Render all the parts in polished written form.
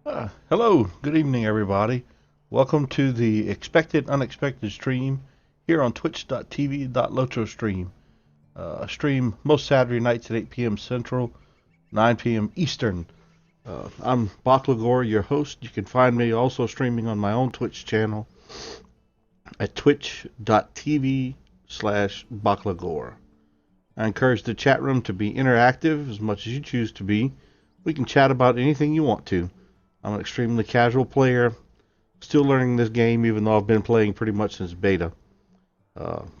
Hello, good evening, everybody. Welcome to the Expected Unexpected stream here on twitch.tv/LOTRO stream. A stream most Saturday nights at 8 p.m. Central, 9 p.m. Eastern. I'm Baklagor, your host. You can find me also streaming on my own Twitch channel at twitch.tv/Baklagor. I encourage the chat room to be interactive as much as you choose to be. We can chat about anything you want to. I'm an extremely casual player, still learning this game, even though I've been playing pretty much since beta.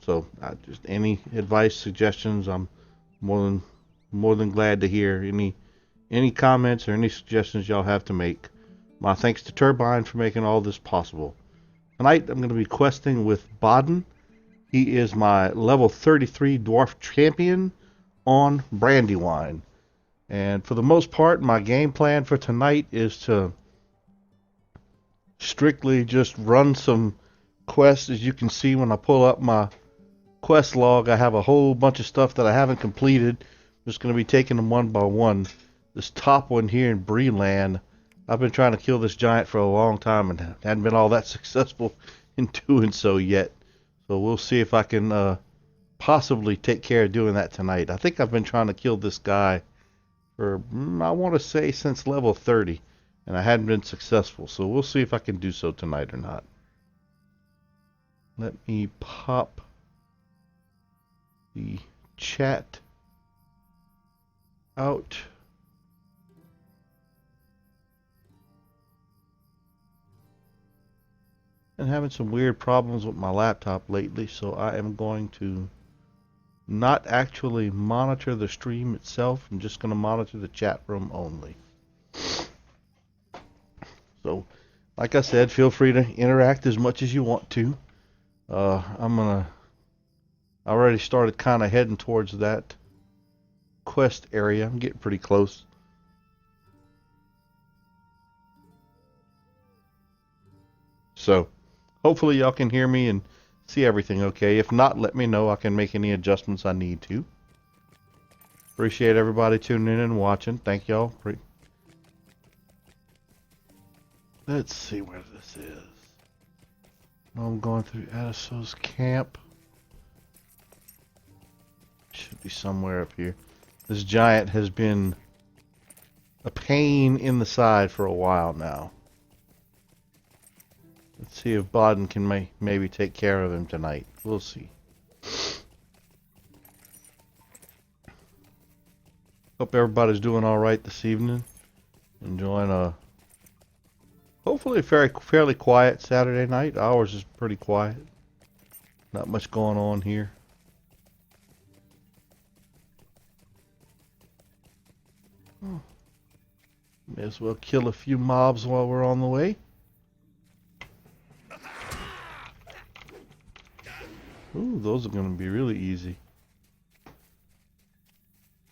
So just any advice, suggestions, I'm more than glad to hear any comments or any suggestions y'all have to make. My thanks to Turbine for making all this possible. Tonight I'm going to be questing with Baden. He is my level 33 dwarf champion on Brandywine. And for the most part, my game plan for tonight is to strictly just run some quests. As you can see when I pull up my quest log, I have a whole bunch of stuff that I haven't completed. I'm just going to be taking them one by one. This top one here in Breland, I've been trying to kill this giant for a long time and hadn't been all that successful in doing so yet. So we'll see if I can possibly take care of doing that tonight. I think I've been trying to kill this guy for, I want to say, since level 30, and I hadn't been successful. So we'll see if I can do so tonight or not. Let me pop the chat out. And having some weird problems with my laptop lately, so I am going to not actually monitor the stream itself. I'm just going to monitor the chat room only. So, like I said, feel free to interact as much as you want to. I already started kind of heading towards that quest area. I'm getting pretty close. So, hopefully y'all can hear me and see everything okay. If not, let me know. I can make any adjustments I need to. Appreciate everybody tuning in and watching. Thank y'all. Let's see where this is. I'm going through Adiso's camp. Should be somewhere up here. This giant has been a pain in the side for a while now. Let's see if Baden can maybe take care of him tonight. We'll see. Hope everybody's doing all right this evening. Enjoying a hopefully fairly quiet Saturday night. Ours is pretty quiet. Not much going on here. Oh. May as well kill a few mobs while we're on the way. Ooh, those are going to be really easy. I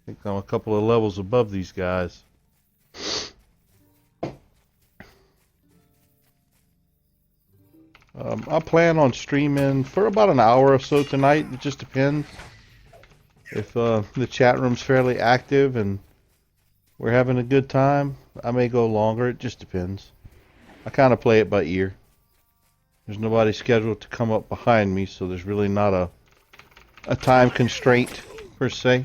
think I'm a couple of levels above these guys. I plan on streaming for about an hour or so tonight. It just depends. If the chat room's fairly active and we're having a good time, I may go longer. It just depends. I kind of play it by ear. There's nobody scheduled to come up behind me, so there's really not a time constraint per se.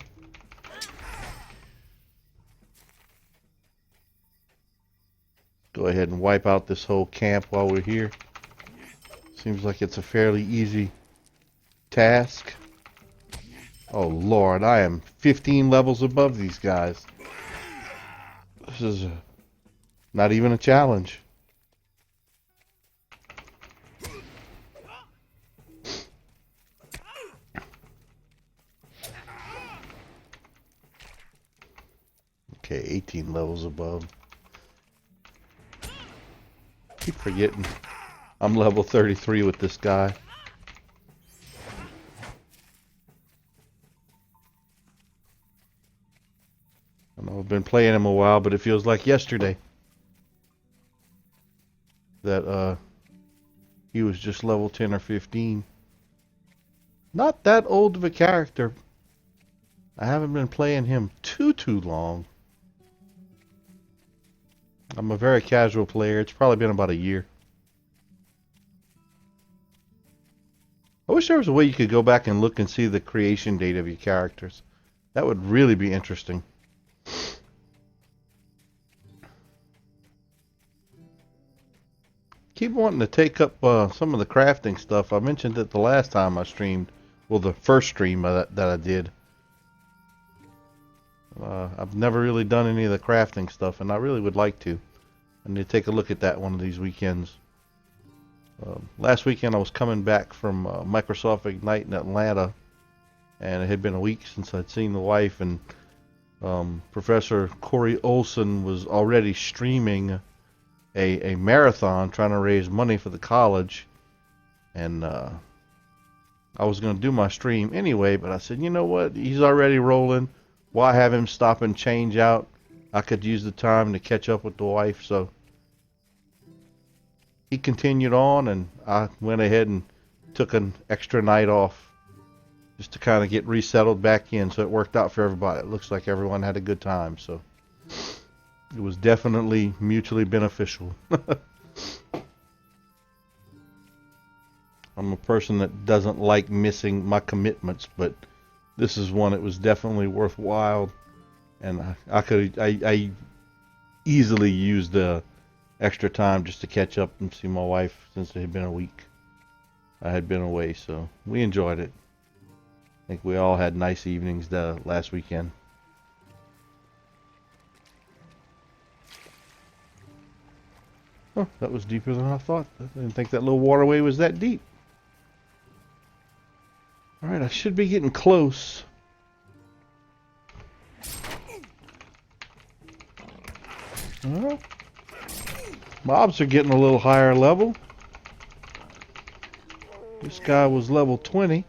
Go ahead and wipe out this whole camp while we're here. Seems like it's a fairly easy task. Oh Lord, I am 15 levels above these guys. This is not even a challenge. Okay, 18 levels above. Keep forgetting I'm level 33 with this guy. I know I've been playing him a while, but it feels like yesterday that he was just level 10 or 15. Not that old of a character. I haven't been playing him too long. I'm a very casual player. It's probably been about a year. I wish there was a way you could go back and look and see the creation date of your characters. That would really be interesting. Keep wanting to take up some of the crafting stuff. I mentioned it the last time I streamed. Well, the first stream that I did. I've never really done any of the crafting stuff, and I really would like to. I need to take a look at that one of these weekends. Last weekend I was coming back from Microsoft Ignite in Atlanta, and it had been a week since I'd seen the wife, and Professor Corey Olson was already streaming a marathon trying to raise money for the college, and I was going to do my stream anyway, but I said, you know what, he's already rolling. Why have him stop and change out? I could use the time to catch up with the wife, so he continued on, and I went ahead and took an extra night off just to kind of get resettled back in, so it worked out for everybody. It looks like everyone had a good time, so it was definitely mutually beneficial. I'm a person that doesn't like missing my commitments, but this is one that was definitely worthwhile, and I easily used the extra time just to catch up and see my wife since it had been a week. I had been away, so we enjoyed it. I think we all had nice evenings last weekend. Oh, that was deeper than I thought. I didn't think that little waterway was that deep. Alright, I should be getting close. Well, mobs are getting a little higher level. This guy was level 20.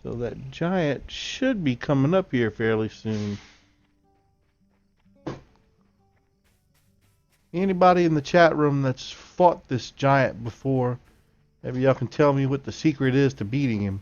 So that giant should be coming up here fairly soon. Anybody in the chat room that's fought this giant before, maybe y'all can tell me what the secret is to beating him.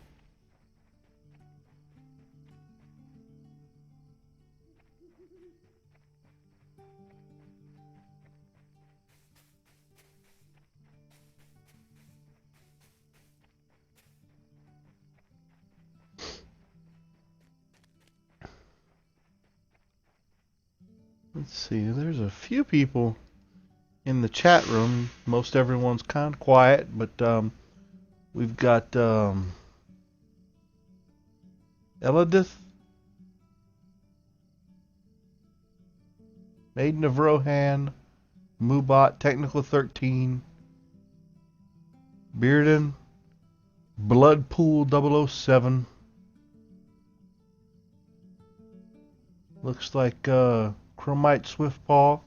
Let's see, there's a few people in the chat room. Most everyone's kind of quiet, but we've got Elidith, Maiden of Rohan, Mubot, Technical 13, Bearden, Bloodpool 007. Looks like Chromite Swiftpaw,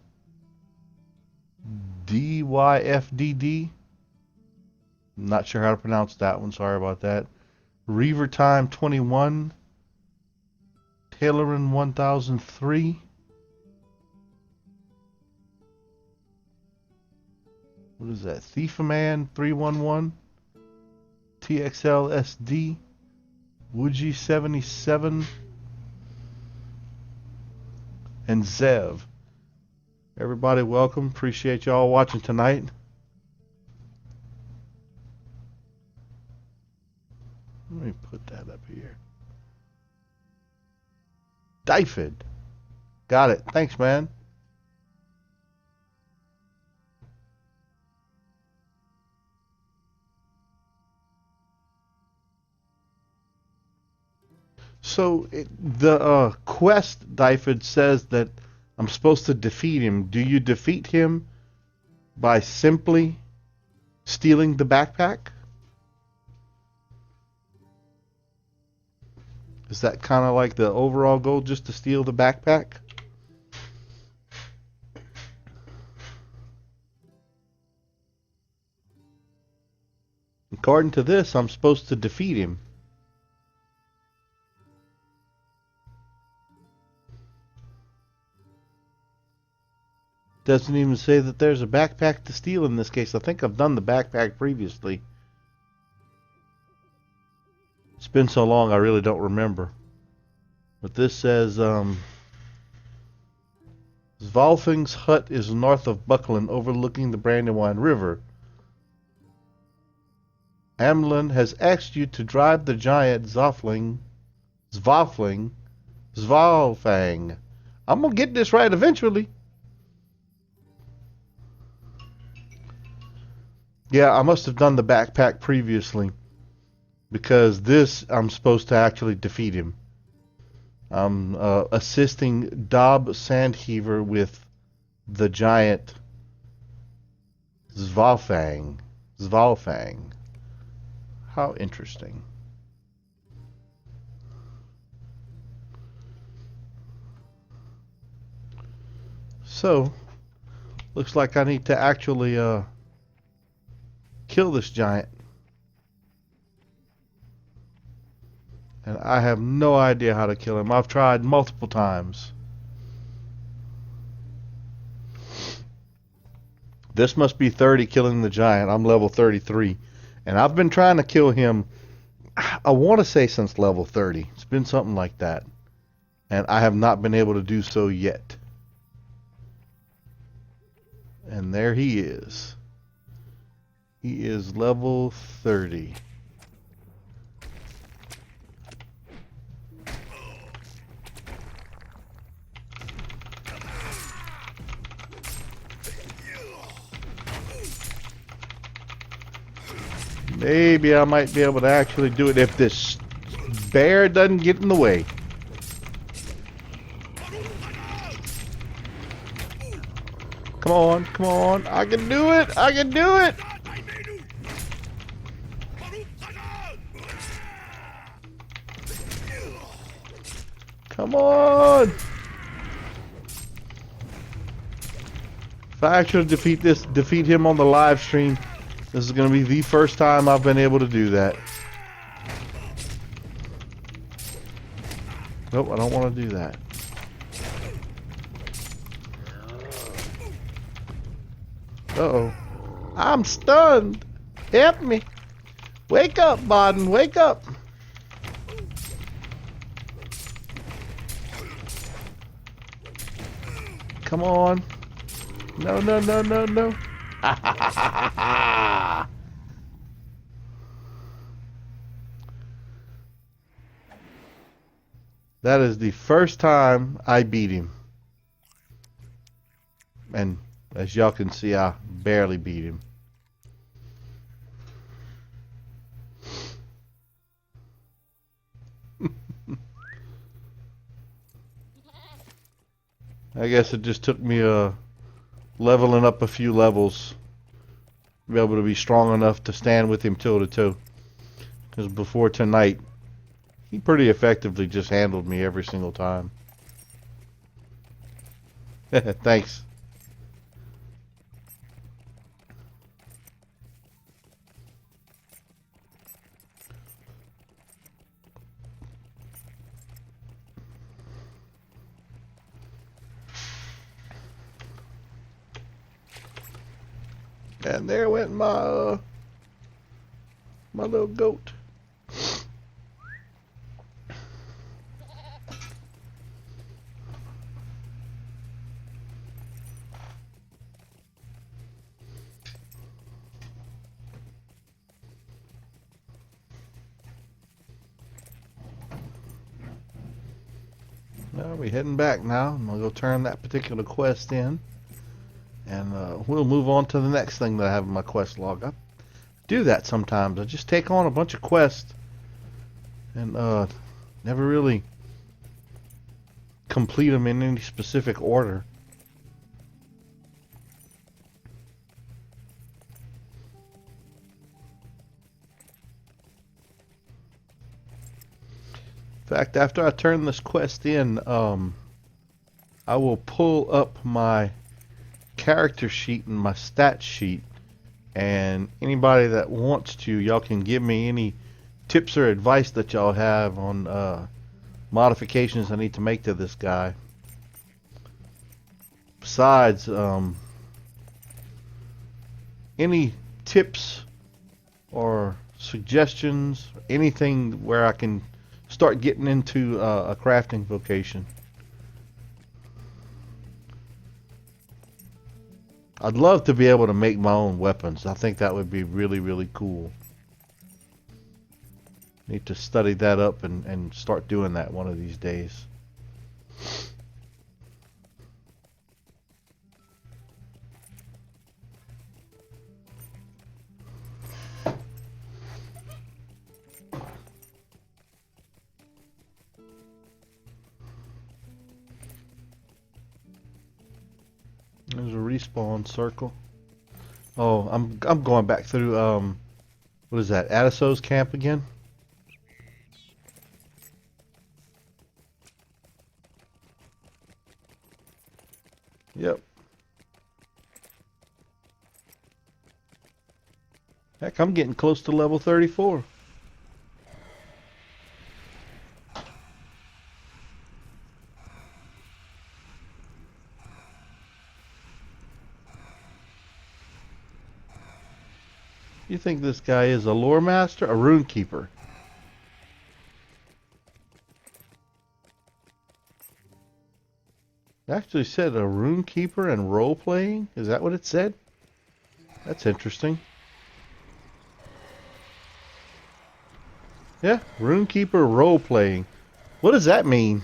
DYFDD. Not sure how to pronounce that one, sorry about that. Reaver Time 21, Taylorin 1003. What is that? Thiefaman 311, TXLSD, Woogie 77, and Zev. Everybody welcome. Appreciate y'all watching tonight. Let me put that up here. Dyfed. Got it. Thanks, man. So the quest, Dyfed, says that I'm supposed to defeat him. Do you defeat him by simply stealing the backpack? Is that kind of like the overall goal, just to steal the backpack? According to this, I'm supposed to defeat him. Doesn't even say that there's a backpack to steal in this case. I think I've done the backpack previously. It's been so long I really don't remember. But this says, as Svalfing's hut is north of Buckland, overlooking the Brandywine River. Amlin has asked you to drive the giant Svalfang. I'm gonna get this right eventually. Yeah, I must have done the backpack previously, because this I'm supposed to actually defeat him. I'm assisting Dob Sandheaver with the giant Svalfang. How interesting. So, looks like I need to actually kill this giant. And I have no idea how to kill him. I've tried multiple times. This must be 30 killing the giant. I'm level 33. And I've been trying to kill him, I want to say since level 30. It's been something like that. And I have not been able to do so yet. And there he is. He is level 30. Maybe I might be able to actually do it if this bear doesn't get in the way. Come on, come on. I can do it. I can do it. Come on. If I actually defeat him on the live stream, this is going to be the first time I've been able to do that. Nope, I don't want to do that. Uh-oh. I'm stunned. Help me. Wake up, Baden. Wake up. Come on. No, no, no, no, no. That is the first time I beat him. And as y'all can see, I barely beat him. I guess it just took me leveling up a few levels to be able to be strong enough to stand with him toe to toe. Because before tonight, he pretty effectively just handled me every single time. Thanks. And there went my my little goat. Well, we're heading back now. I'm gonna go turn that particular quest in. And we'll move on to the next thing that I have in my quest log. I do that sometimes. I just take on a bunch of quests and never really complete them in any specific order. In fact, after I turn this quest in, I will pull up my character sheet and my stat sheet, and anybody that wants to, y'all can give me any tips or advice that y'all have on modifications I need to make to this guy. Besides, any tips or suggestions, anything where I can start getting into a crafting vocation. I'd love to be able to make my own weapons. I think that would be really, really cool. Need to study that up and start doing that one of these days. There's a respawn circle. Oh, I'm going back through what is that? Adiso's camp again? Yep. Heck, I'm getting close to level 34. You think this guy is a lore master? A rune keeper? It actually said a rune keeper and role playing? Is that what it said? That's interesting. Yeah, rune keeper role playing. What does that mean?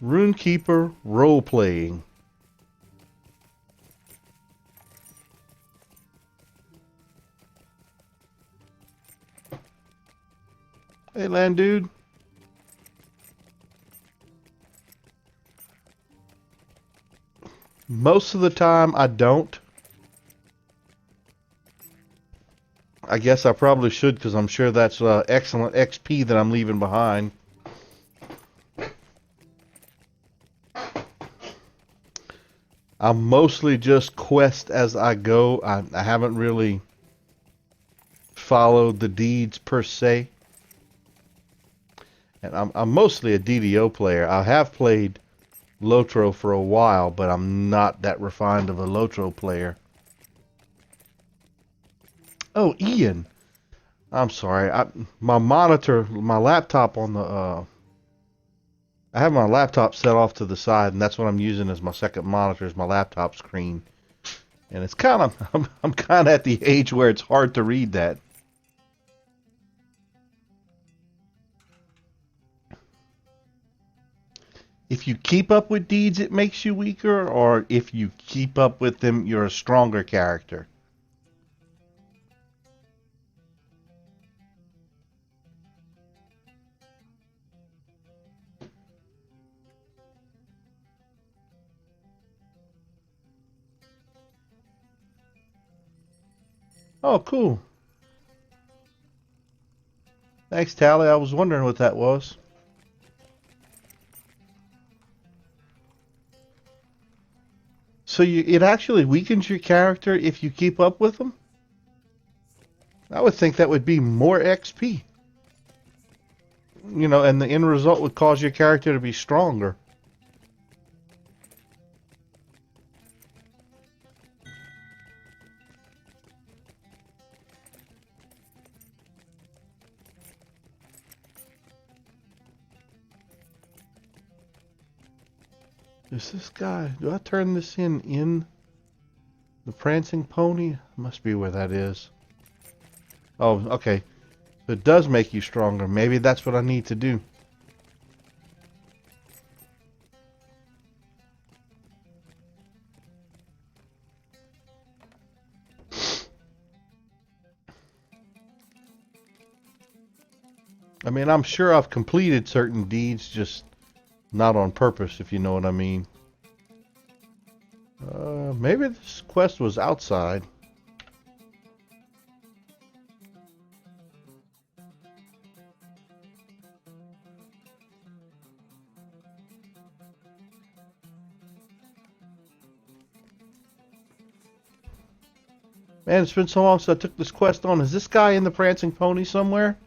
Rune keeper role playing. Hey, land dude. Most of the time, I don't. I guess I probably should, because I'm sure that's excellent XP that I'm leaving behind. I mostly just quest as I go. I haven't really followed the deeds per se. And I'm mostly a DDO player. I have played LOTRO for a while, but I'm not that refined of a LOTRO player. Oh, Ian. I'm sorry. My monitor, my laptop on the I have my laptop set off to the side, and that's what I'm using as my second monitor, is my laptop screen. And it's kind of I'm kind of at the age where it's hard to read that. If you keep up with deeds, it makes you weaker, or if you keep up with them, you're a stronger character. Oh, cool. Thanks, Tally. I was wondering what that was. So it actually weakens your character if you keep up with them? I would think that would be more XP. You know, and the end result would cause your character to be stronger. Is this guy... Do I turn this in the prancing pony? Must be where that is. Oh, okay. It does make you stronger. Maybe that's what I need to do. I mean, I'm sure I've completed certain deeds, just not on purpose, if you know what I mean. Maybe this quest was outside. Man, it's been so long since I took this quest on. Is this guy in the prancing pony somewhere?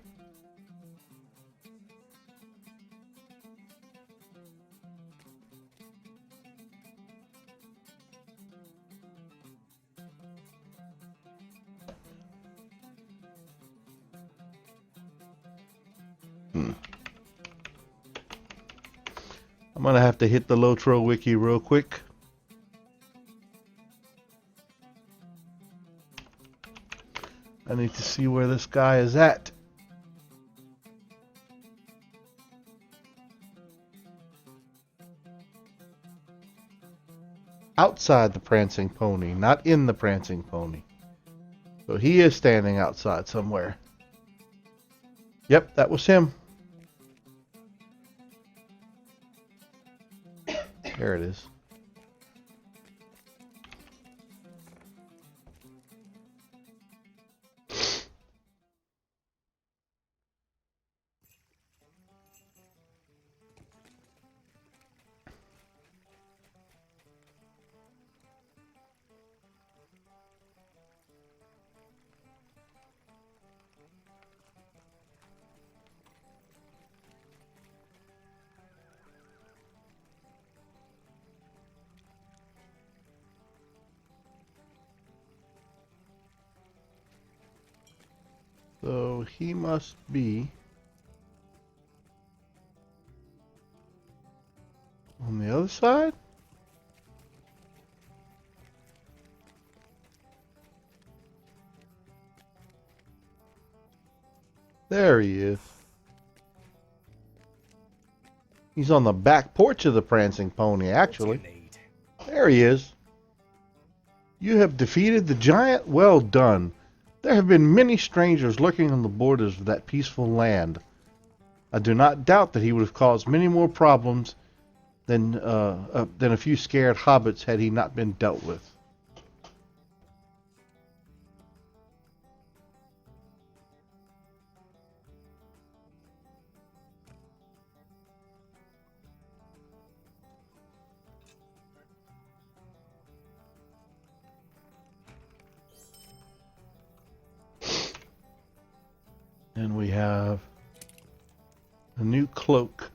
I'm gonna have to hit the LOTRO wiki real quick. I need to see where this guy is at. Outside the prancing pony, not in the prancing pony. So he is standing outside somewhere. Yep, that was him. There it is. So he must be on the other side? There he is. He's on the back porch of the prancing pony, actually. There he is. You have defeated the giant. Well done. There have been many strangers lurking on the borders of that peaceful land. I do not doubt that he would have caused many more problems than a few scared hobbits had he not been dealt with. And we have a new cloak.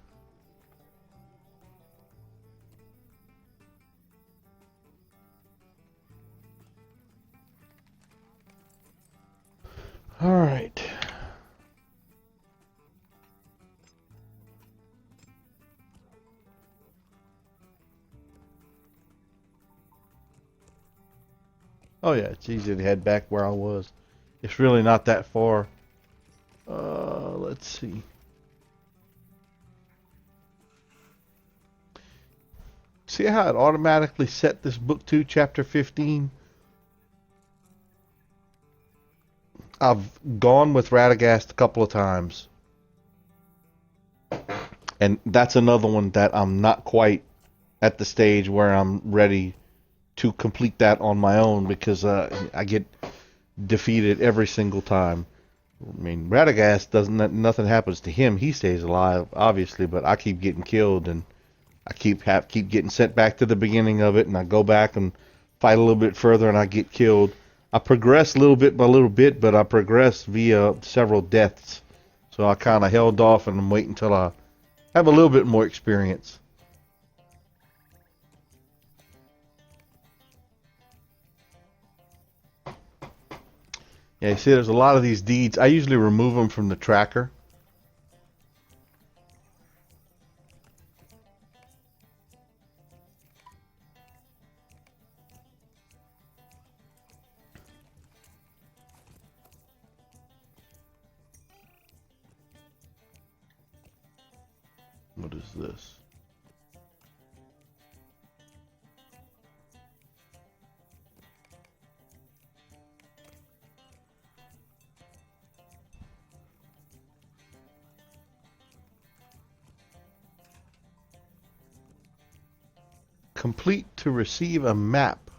All right. Oh yeah, it's easy to head back where I was. It's really not that far. Let's see. See how it automatically set this book to chapter 15? I've gone with Radagast a couple of times. And that's another one that I'm not quite at the stage where I'm ready to complete that on my own because I get defeated every single time. I mean, Radagast nothing happens to him. He stays alive, obviously, but I keep getting killed, and I keep getting sent back to the beginning of it, and I go back and fight a little bit further, and I get killed. I progress little bit by little bit, but I progress via several deaths. So I kind of held off, and I'm waiting until I have a little bit more experience. Yeah, you see, there's a lot of these deeds. I usually remove them from the tracker. What is this? Complete to receive a map.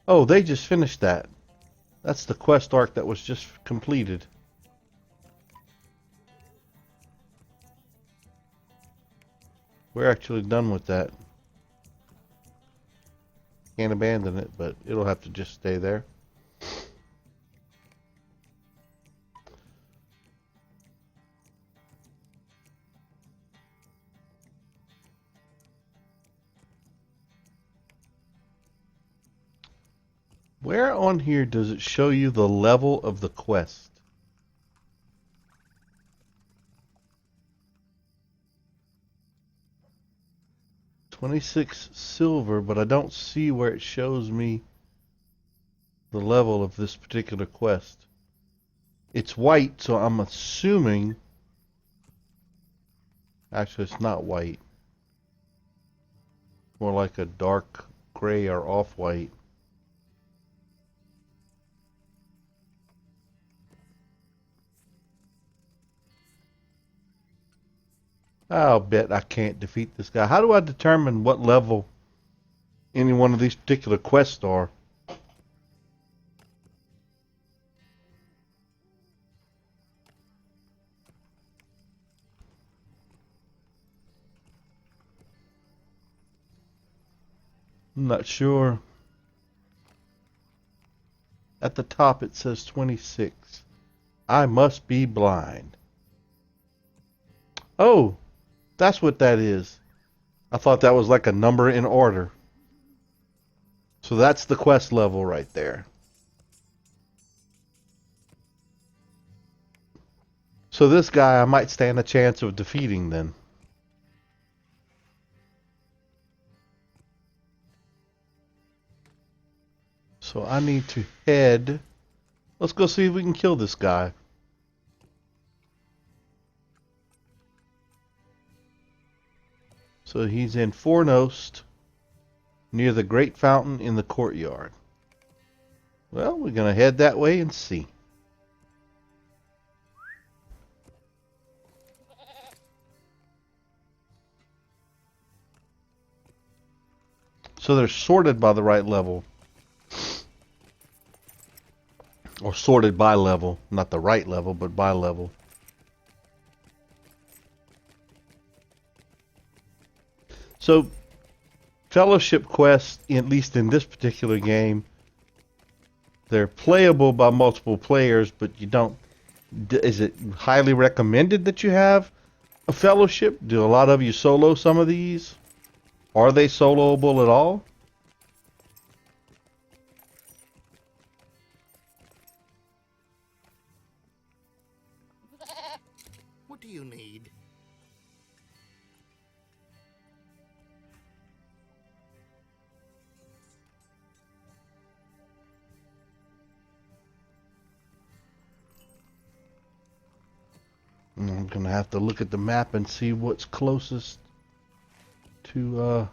Oh, they just finished that. That's the quest arc that was just completed. We're actually done with that. Can't abandon it, but it'll have to just stay there. Where on here does it show you the level of the quest? 26 silver, but I don't see where it shows me the level of this particular quest. It's white, so I'm assuming... Actually, it's not white. More like a dark gray or off-white. I'll bet I can't defeat this guy. How do I determine what level any one of these particular quests are? I'm not sure. At the top it says 26. I must be blind. Oh, that's what that is. I thought that was like a number in order. So that's the quest level right there. So this guy I might stand a chance of defeating then. So I need to head. Let's go see if we can kill this guy. So he's in Fornost, near the great fountain in the courtyard. Well, we're going to head that way and see. So they're sorted by the right level. Or sorted by level. Not the right level, but by level. So, fellowship quests, at least in this particular game, they're playable by multiple players, but you don't... Is it highly recommended that you have a fellowship? Do a lot of you solo some of these? Are they soloable at all? What do you need? I'm going to have to look at the map and see what's closest to,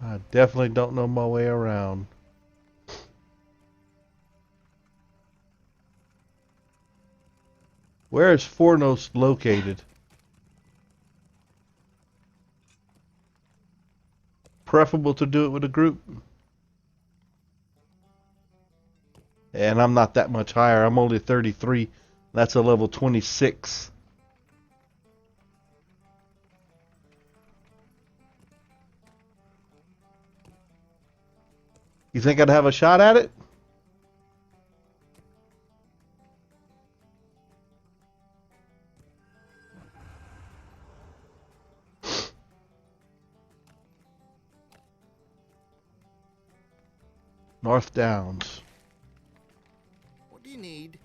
I definitely don't know my way around. Where is Fornost located? Preferable to do it with a group. And I'm not that much higher. I'm only 33. That's a level 26. You think I'd have a shot at it? North Downs. What do you need?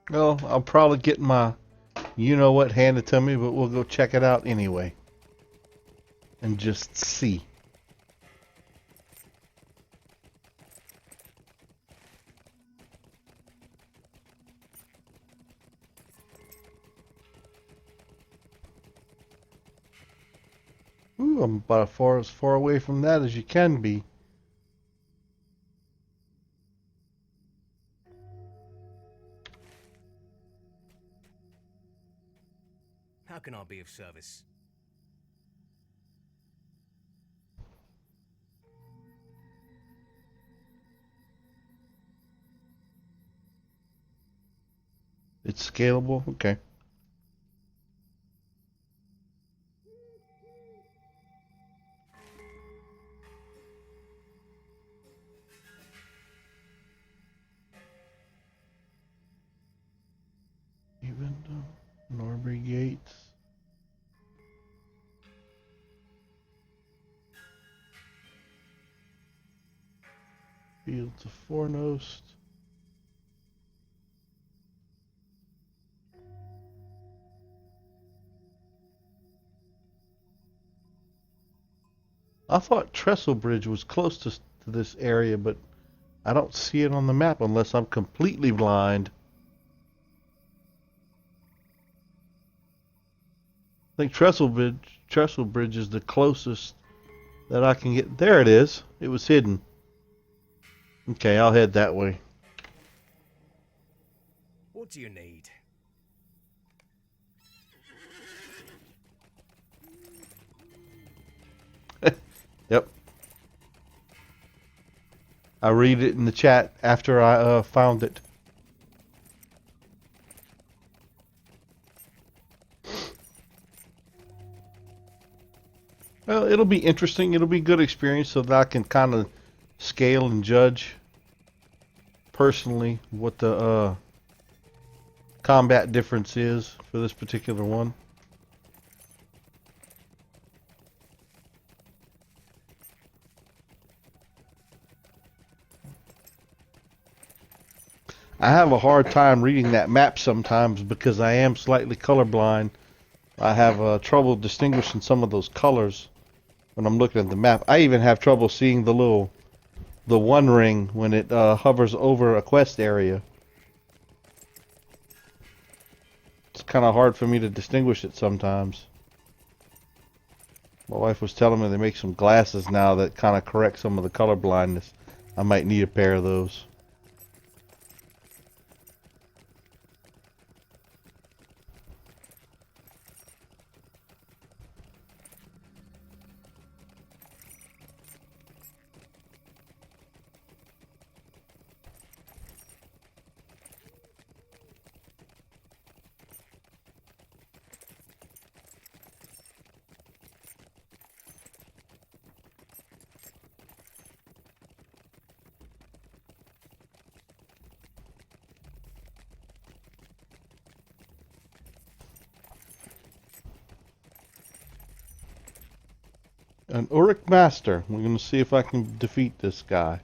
Well, I'll probably get my you-know-what handed to me, but we'll go check it out anyway. And just see. Ooh, I'm about as far away from that as you can be. How can I be of service? It's scalable? Okay. Even Norbury Gates. Fields of Fornost. I thought Trestle Bridge was close to this area, but I don't see it on the map unless I'm completely blind. I think Trestle Bridge is the closest that I can get. There it is. It was hidden. Okay, I'll head that way. What do you need? Yep. I read it in the chat after I found it. Well, it'll be interesting. It'll be a good experience so that I can kind of scale and judge personally what the combat difference is for this particular one. I have a hard time reading that map sometimes because I am slightly colorblind. I have trouble distinguishing some of those colors when I'm looking at the map. I even have trouble seeing the one ring when it hovers over a quest area. It's kind of hard for me to distinguish it sometimes. My wife was telling me they make some glasses now that kind of correct some of the color blindness. I might need a pair of those. An Uric Master. We're going to see if I can defeat this guy.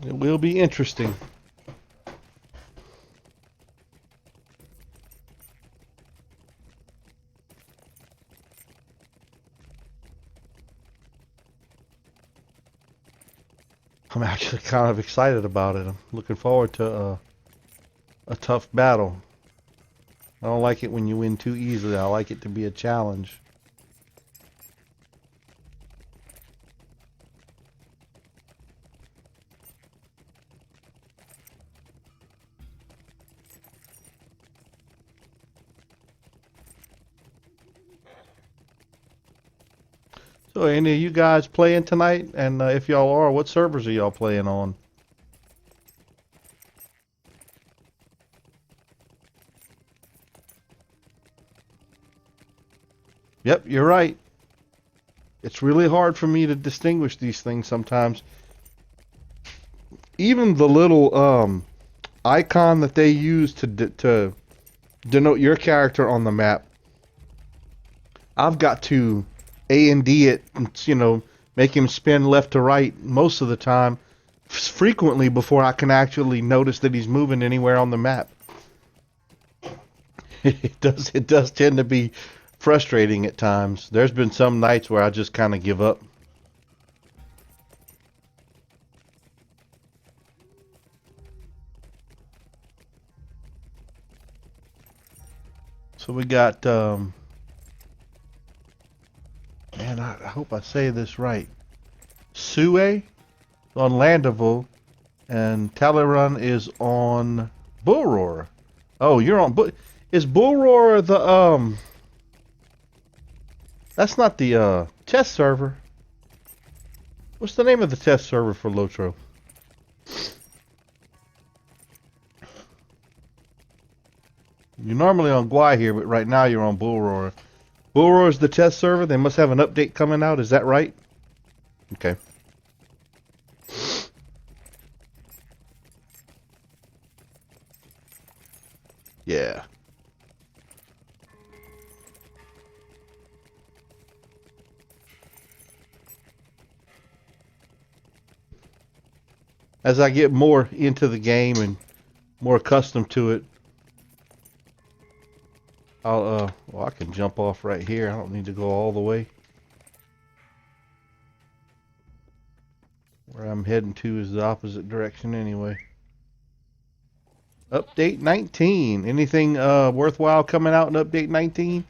It will be interesting. I'm actually kind of excited about it. I'm looking forward to a tough battle. I don't like it when you win too easily. I like it to be a challenge. So, any of you guys playing tonight? And if y'all are, what servers are y'all playing on? Yep, you're right. It's really hard for me to distinguish these things sometimes. Even the little icon that they use to denote your character on the map, I've got to A&D it, make him spin left to right most of the time, frequently before I can actually notice that he's moving anywhere on the map. It does tend to be frustrating at times. There's been some nights where I just kind of give up. So we got, man, I hope I say this right. Sue on Landeville, and Talleyrand is on Bullroar. Oh, you're on is Bullroar the that's not the test server. What's the name of the test server for LOTRO? You're normally on Guai here, but right now you're on Bullroar. Bullroar is the test server. They must have an update coming out. Is that right? Okay. Yeah. As I get more into the game and more accustomed to it, well, I can jump off right here. I don't need to go all the way. Where I'm heading to is the opposite direction anyway. Update 19. Anything worthwhile coming out in Update 19?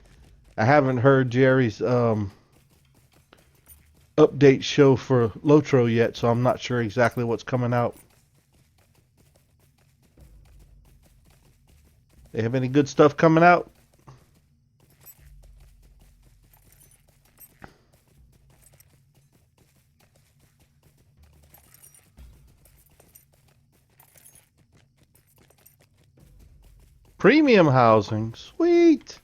I haven't heard Jerry's update show for LOTRO yet, so I'm not sure exactly what's coming out. They have any good stuff coming out? Premium housing. Sweet.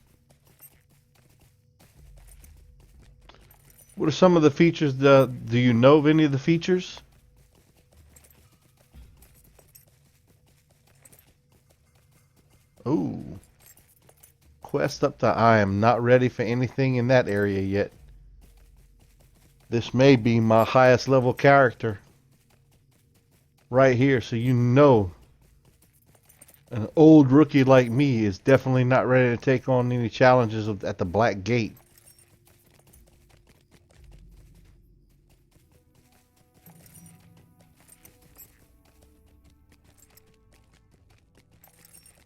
What are some of the features? Do you know of any of the features? Oh. Quest up to I am not ready for anything in that area yet. This may be my highest level character. Right here, so you know an old rookie like me is definitely not ready to take on any challenges at the Black Gate.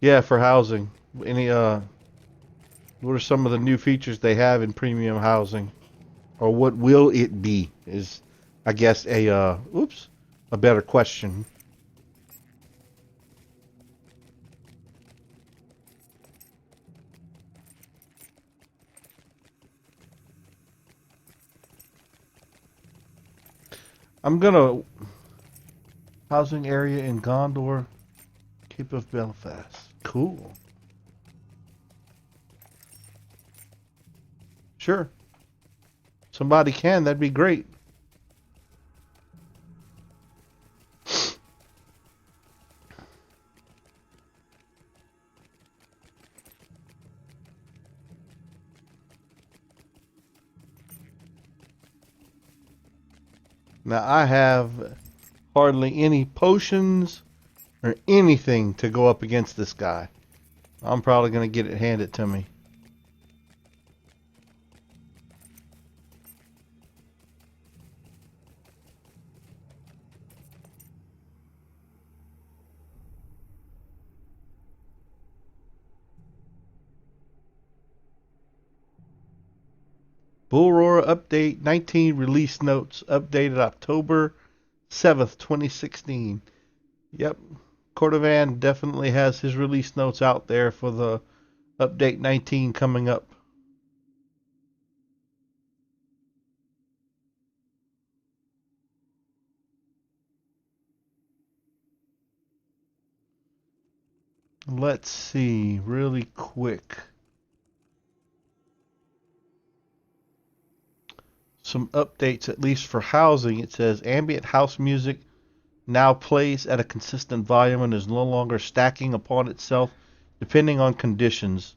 Yeah, for housing. Any what are some of the new features they have in premium housing? Or what will it be is I guess a better question. I'm gonna housing area in Gondor, Cape of Belfast. Cool. Sure. Somebody can, that'd be great. Now I have hardly any potions or anything to go up against this guy. I'm probably going to get it handed to me. Bullroar Update 19 release notes updated October 7th, 2016. Yep, Cordovan definitely has his release notes out there for the Update 19 coming up. Let's see, really quick. Some updates, at least for housing. It says ambient house music now plays at a consistent volume and is no longer stacking upon itself depending on conditions.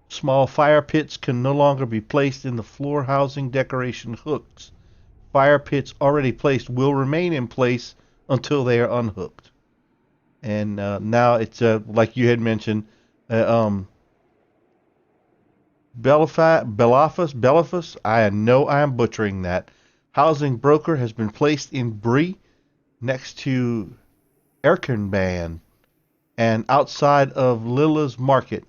Small fire pits can no longer be placed in the floor housing decoration hooks. Fire pits already placed will remain in place until they are unhooked. And now it's like you had mentioned, Belafus. I know I am butchering that. Housing broker has been placed in Bree next to Erkenban and outside of Lilla's Market,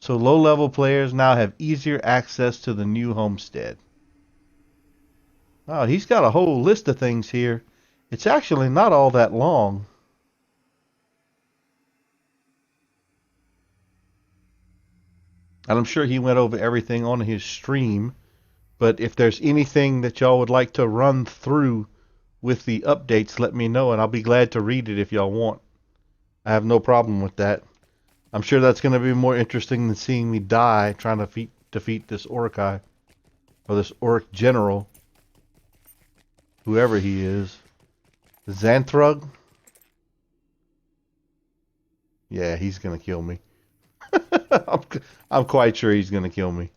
so low-level players now have easier access to the new homestead. Oh, he's got a whole list of things here. It's actually not all that long. And I'm sure he went over everything on his stream, but if there's anything that y'all would like to run through with the updates, let me know, and I'll be glad to read it if y'all want. I have no problem with that. I'm sure that's going to be more interesting than seeing me die trying to defeat this Orc-eye. Or this Orc general. Whoever he is. Xanthrug? Yeah, he's going to kill me. I'm quite sure he's going to kill me.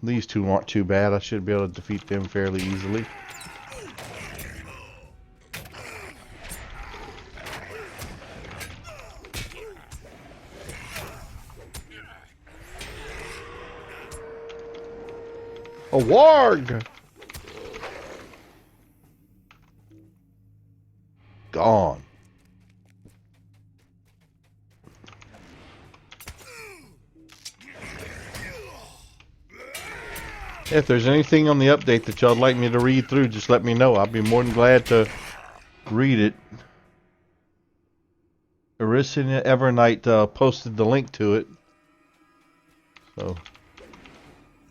These two aren't too bad. I should be able to defeat them fairly easily. A warg! Gone. If there's anything on the update that y'all'd like me to read through, just let me know. I'll be more than glad to read it. Erisinia Evernight posted the link to it. So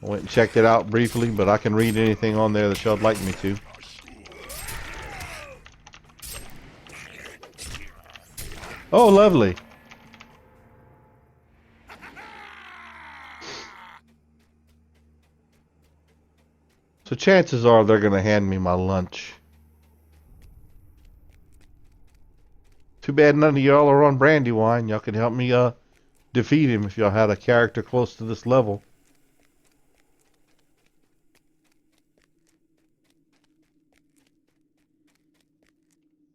I went and checked it out briefly, but I can read anything on there that y'all'd like me to. Oh, lovely. So chances are they're going to hand me my lunch. Too bad none of y'all are on Brandywine. Y'all could help me defeat him if y'all had a character close to this level.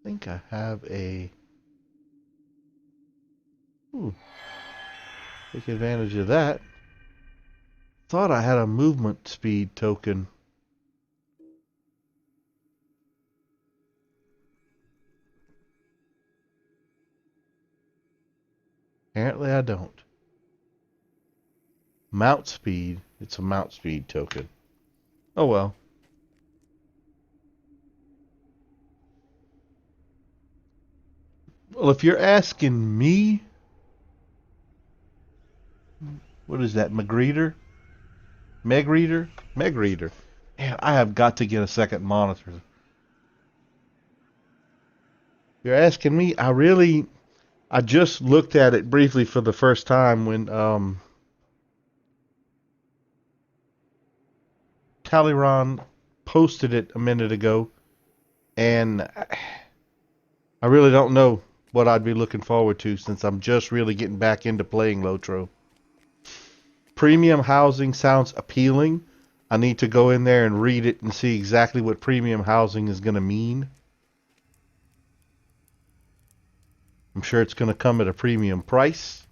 I think I have a... Ooh. Take advantage of that. Thought I had a movement speed token. Apparently I don't. Mount speed. It's a mount speed token. Oh well. Well, if you're asking me, what is that, Megreader? Megreader? Megreader. Man, I have got to get a second monitor. If you're asking me, I just looked at it briefly for the first time when Talleyrand posted it a minute ago, and I really don't know what I'd be looking forward to since I'm just really getting back into playing LOTRO. Premium housing sounds appealing. I need to go in there and read it and see exactly what premium housing is going to mean. I'm sure it's going to come at a premium price.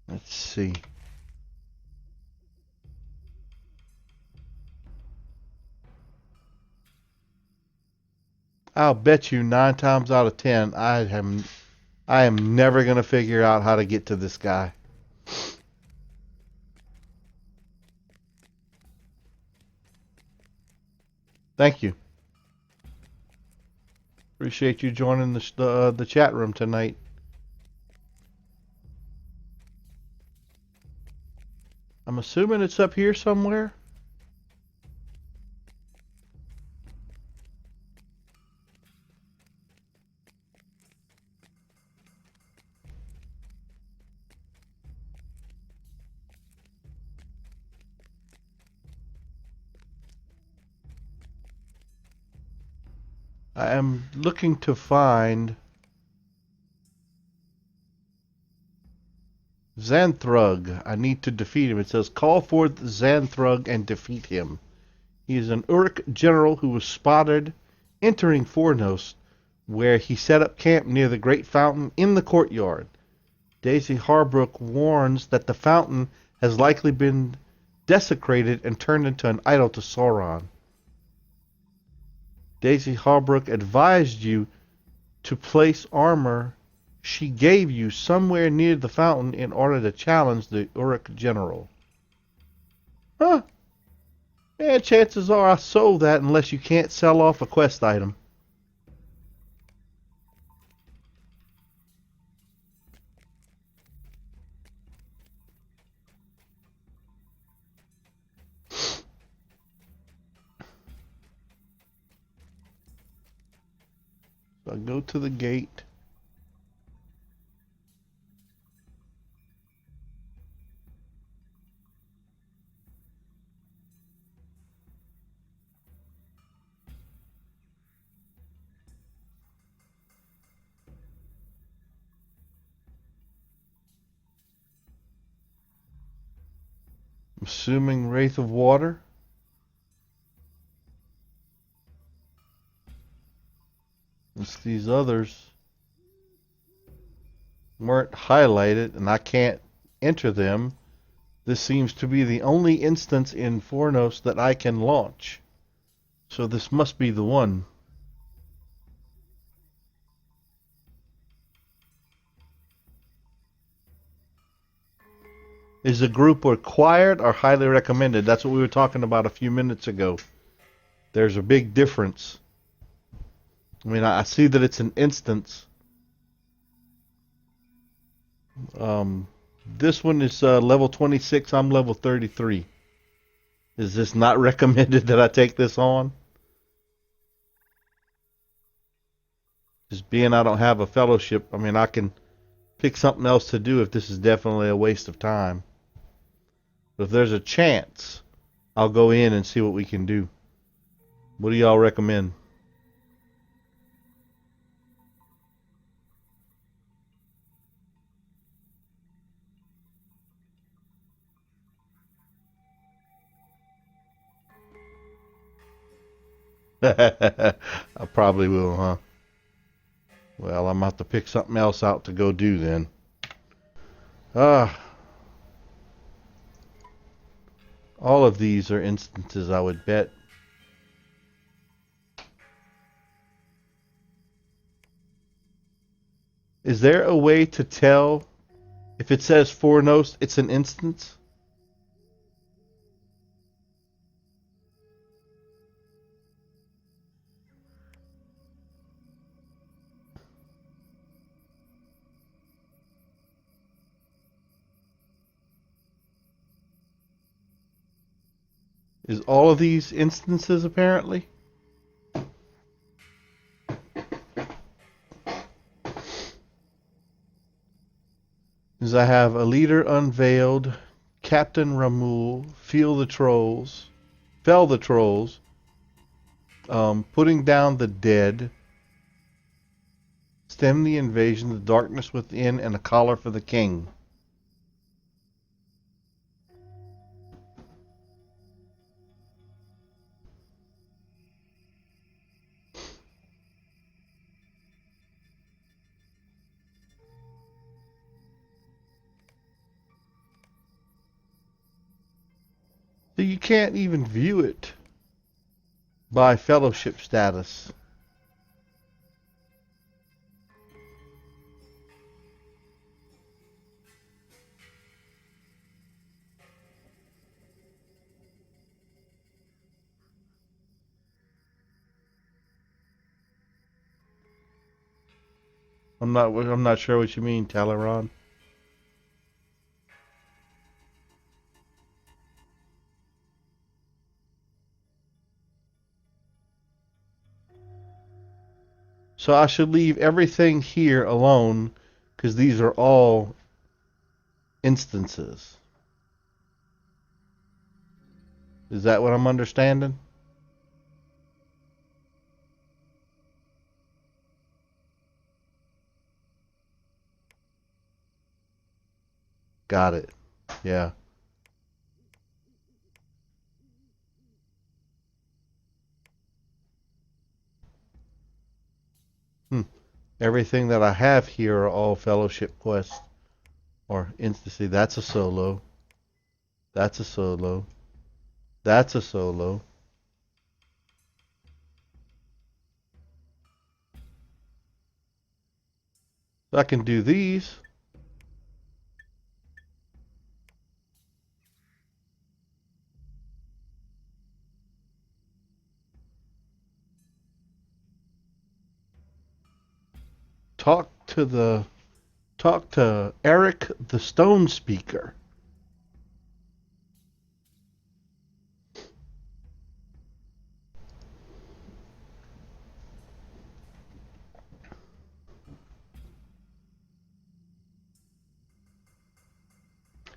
Let's see. I'll bet you 9 times out of 10 I am never going to figure out how to get to this guy. Thank you. Appreciate you joining the chat room tonight. I'm assuming it's up here somewhere. I am looking to find Xanthrug. I need to defeat him. It says, call forth Xanthrug and defeat him. He is an Uruk general who was spotted entering Fornos, where he set up camp near the great fountain in the courtyard. Daisy Harbrook warns that the fountain has likely been desecrated and turned into an idol to Sauron. Daisy Harbrook advised you to place armor she gave you somewhere near the fountain in order to challenge the Uruk general. Huh. Yeah, chances are I sold that unless you can't sell off a quest item. go to the gate. I'm assuming Wraith of Water. It's these others weren't highlighted and I can't enter them. This seems to be the only instance in Fornos that I can launch. So this must be the one. Is the group required or highly recommended? That's what we were talking about a few minutes ago. There's a big difference. I mean, I see that it's an instance. This one is level 26. I'm level 33. Is this not recommended that I take this on? Just being I don't have a fellowship, I mean, I can pick something else to do if this is definitely a waste of time. But if there's a chance, I'll go in and see what we can do. What do y'all recommend? I probably will, huh? Well, I'm going to have to pick something else out to go do then. All of these are instances, I would bet. Is there a way to tell if it says Fornos, it's an instance? Is all of these instances apparently? Is I have a leader unveiled, Captain Ramul, fell the trolls, putting down the dead, stem the invasion, the darkness within, and a collar for the king. So you can't even view it by fellowship status. I'm not sure what you mean, Talaron. So I should leave everything here alone because these are all instances. Is that what I'm understanding? Got it. Yeah. Everything that I have here are all fellowship quests or instances. That's a solo. That's a solo. That's a solo. So I can do these. Talk to Eric the Stone Speaker.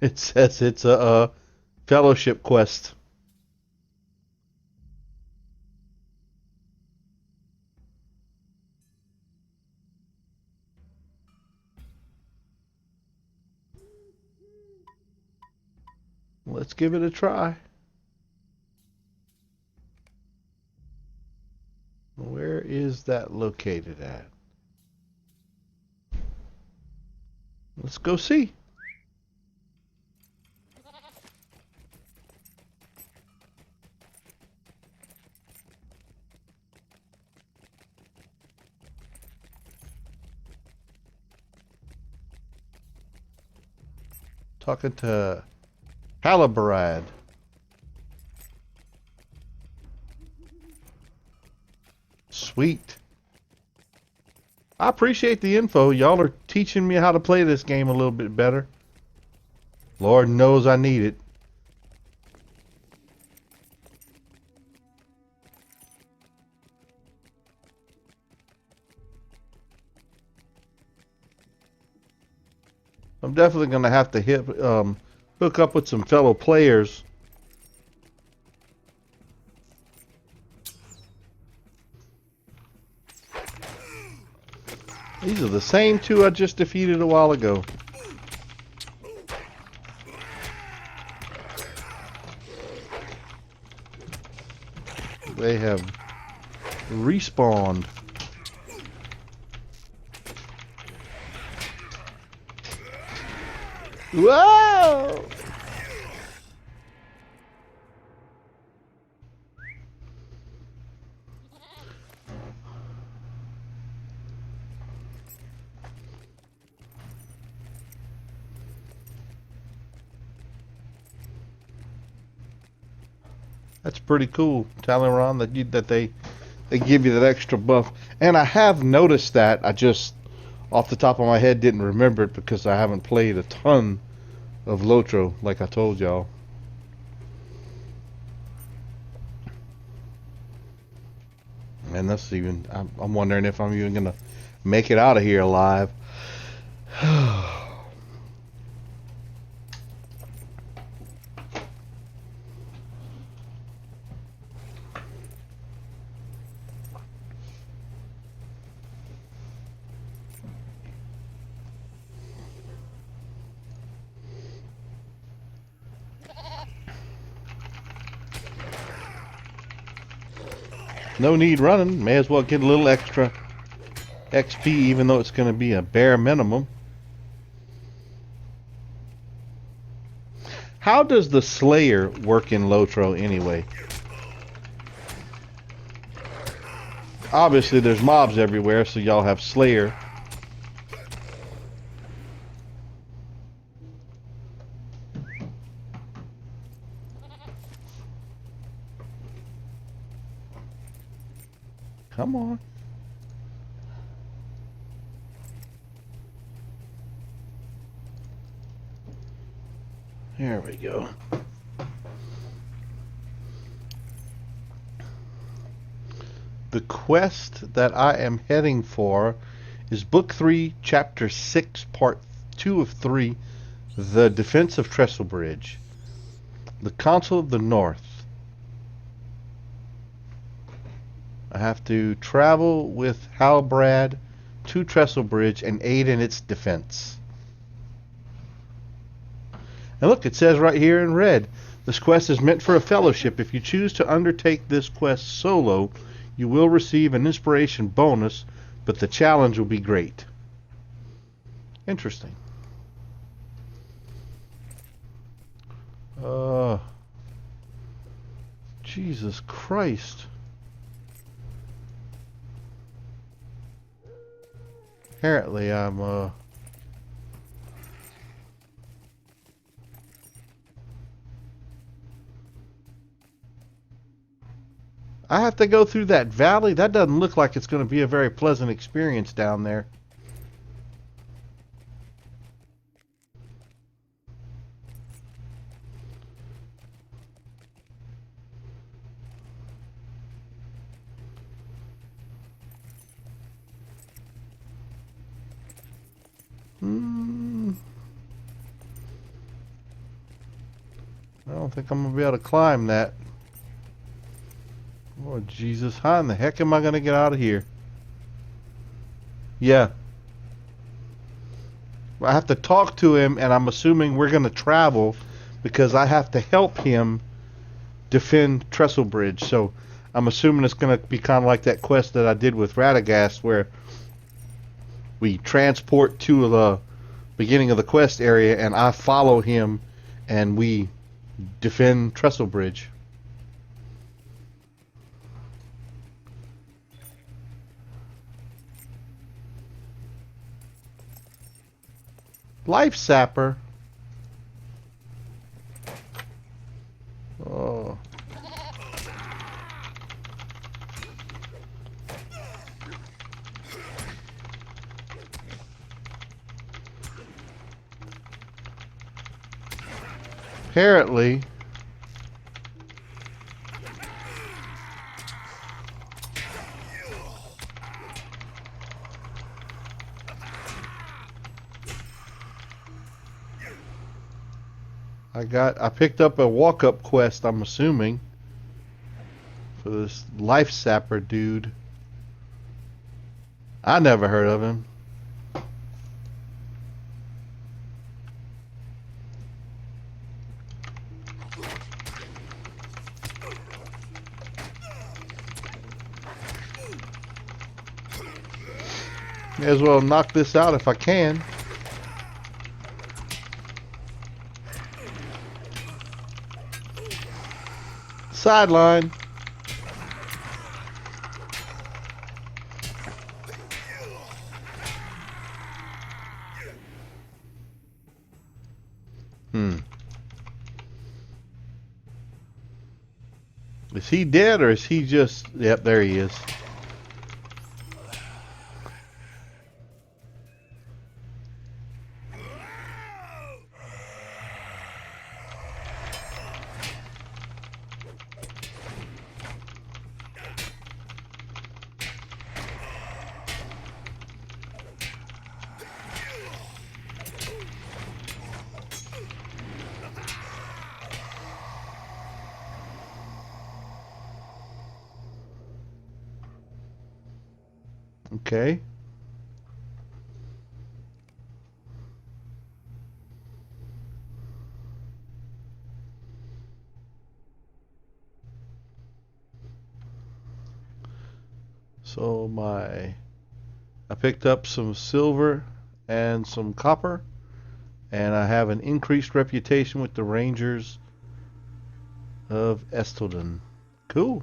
It says it's a fellowship quest. Let's give it a try. Where is that located at? Let's go see. Talking to Halibrad. Sweet. I appreciate the info. Y'all are teaching me how to play this game a little bit better. Lord knows I need it. I'm definitely going to have to hook up with some fellow players. These are the same two I just defeated a while ago. They have respawned. Whoa! That's pretty cool, Talon, that they give you that extra buff. And I have noticed that. I just off the top of my head didn't remember it because I haven't played a ton of LOTRO like I told y'all. And that's even I'm wondering if I'm even gonna make it out of here alive. No need running. May as well get a little extra XP, even though it's going to be a bare minimum. How does the Slayer work in LOTRO anyway? Obviously, there's mobs everywhere, so y'all have Slayer. Come on. There we go. The quest that I am heading for is Book 3, Chapter 6, Part 2 of 3, The Defense of Trestle Bridge. The Council of the North. I have to travel with Halbrad to Trestle Bridge and aid in its defense. And look, it says right here in red, this quest is meant for a fellowship. If you choose to undertake this quest solo, you will receive an inspiration bonus, but the challenge will be great. Interesting. Jesus Christ. Apparently I'm I have to go through that valley. That doesn't look like it's going to be a very pleasant experience down there. don't think I'm going to be able to climb that. Oh, Jesus. How in the heck am I going to get out of here? Yeah. I have to talk to him, and I'm assuming we're going to travel because I have to help him defend Trestle Bridge. So I'm assuming it's going to be kind of like that quest that I did with Radagast, where we transport to the beginning of the quest area, and I follow him, and we defend Trestle Bridge. Life Sapper. Oh. Apparently, I picked up a walk-up quest, I'm assuming, for this Life Sapper dude. I never heard of him. May as well knock this out if I can. Sideline. Is he dead or is he just... Yep, there he is. Okay. So I picked up some silver and some copper, and I have an increased reputation with the Rangers of Estelden. Cool.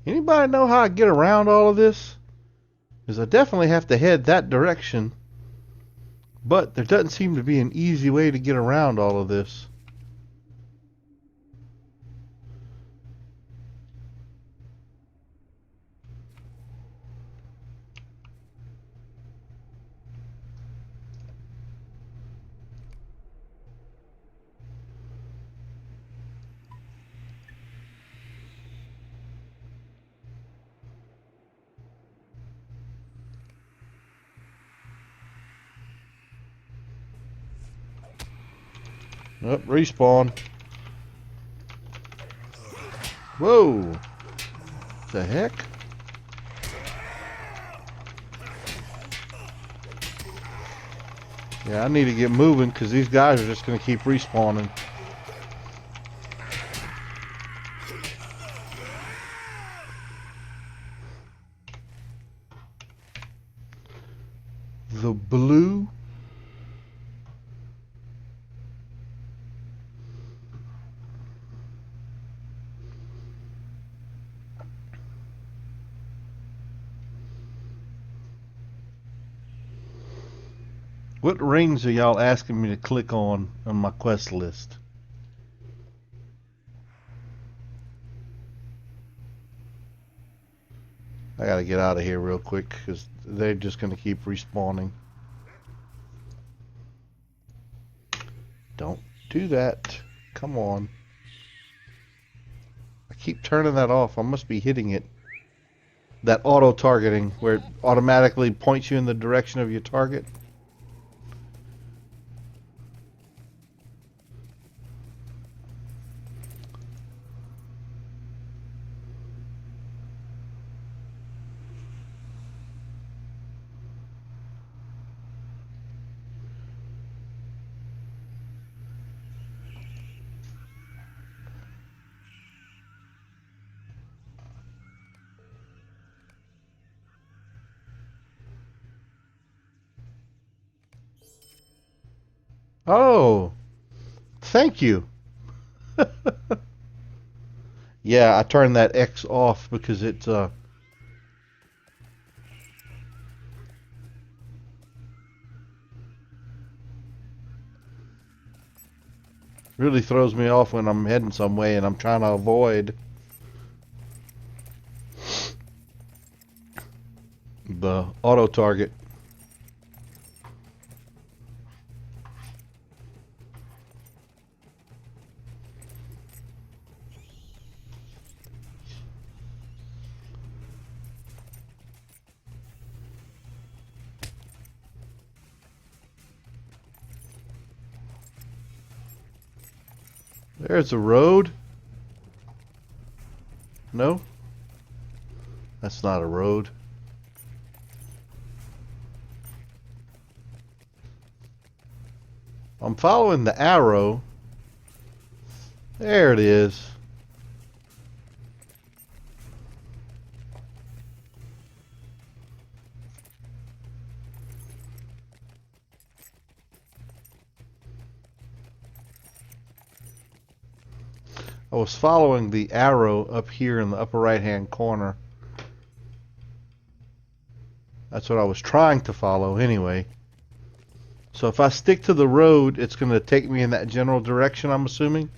Anybody know how I get around all of this? Because I definitely have to head that direction. But there doesn't seem to be an easy way to get around all of this. Oh, respawn. Whoa. The heck? Yeah, I need to get moving because these guys are just going to keep respawning. The blue. What rings are y'all asking me to click on my quest list? I gotta get out of here real quick because they're just gonna keep respawning. Don't do that. Come on. I keep turning that off. I must be hitting it. That auto targeting, where it automatically points you in the direction of your target. Oh, thank you. Yeah, I turned that X off because it's really throws me off when I'm heading some way and I'm trying to avoid the auto target. There's a road. No, that's not a road. I'm following the arrow. There it is. I was following the arrow up here in the upper right hand corner. That's what I was trying to follow anyway. So if I stick to the road, it's going to take me in that general direction, I'm assuming.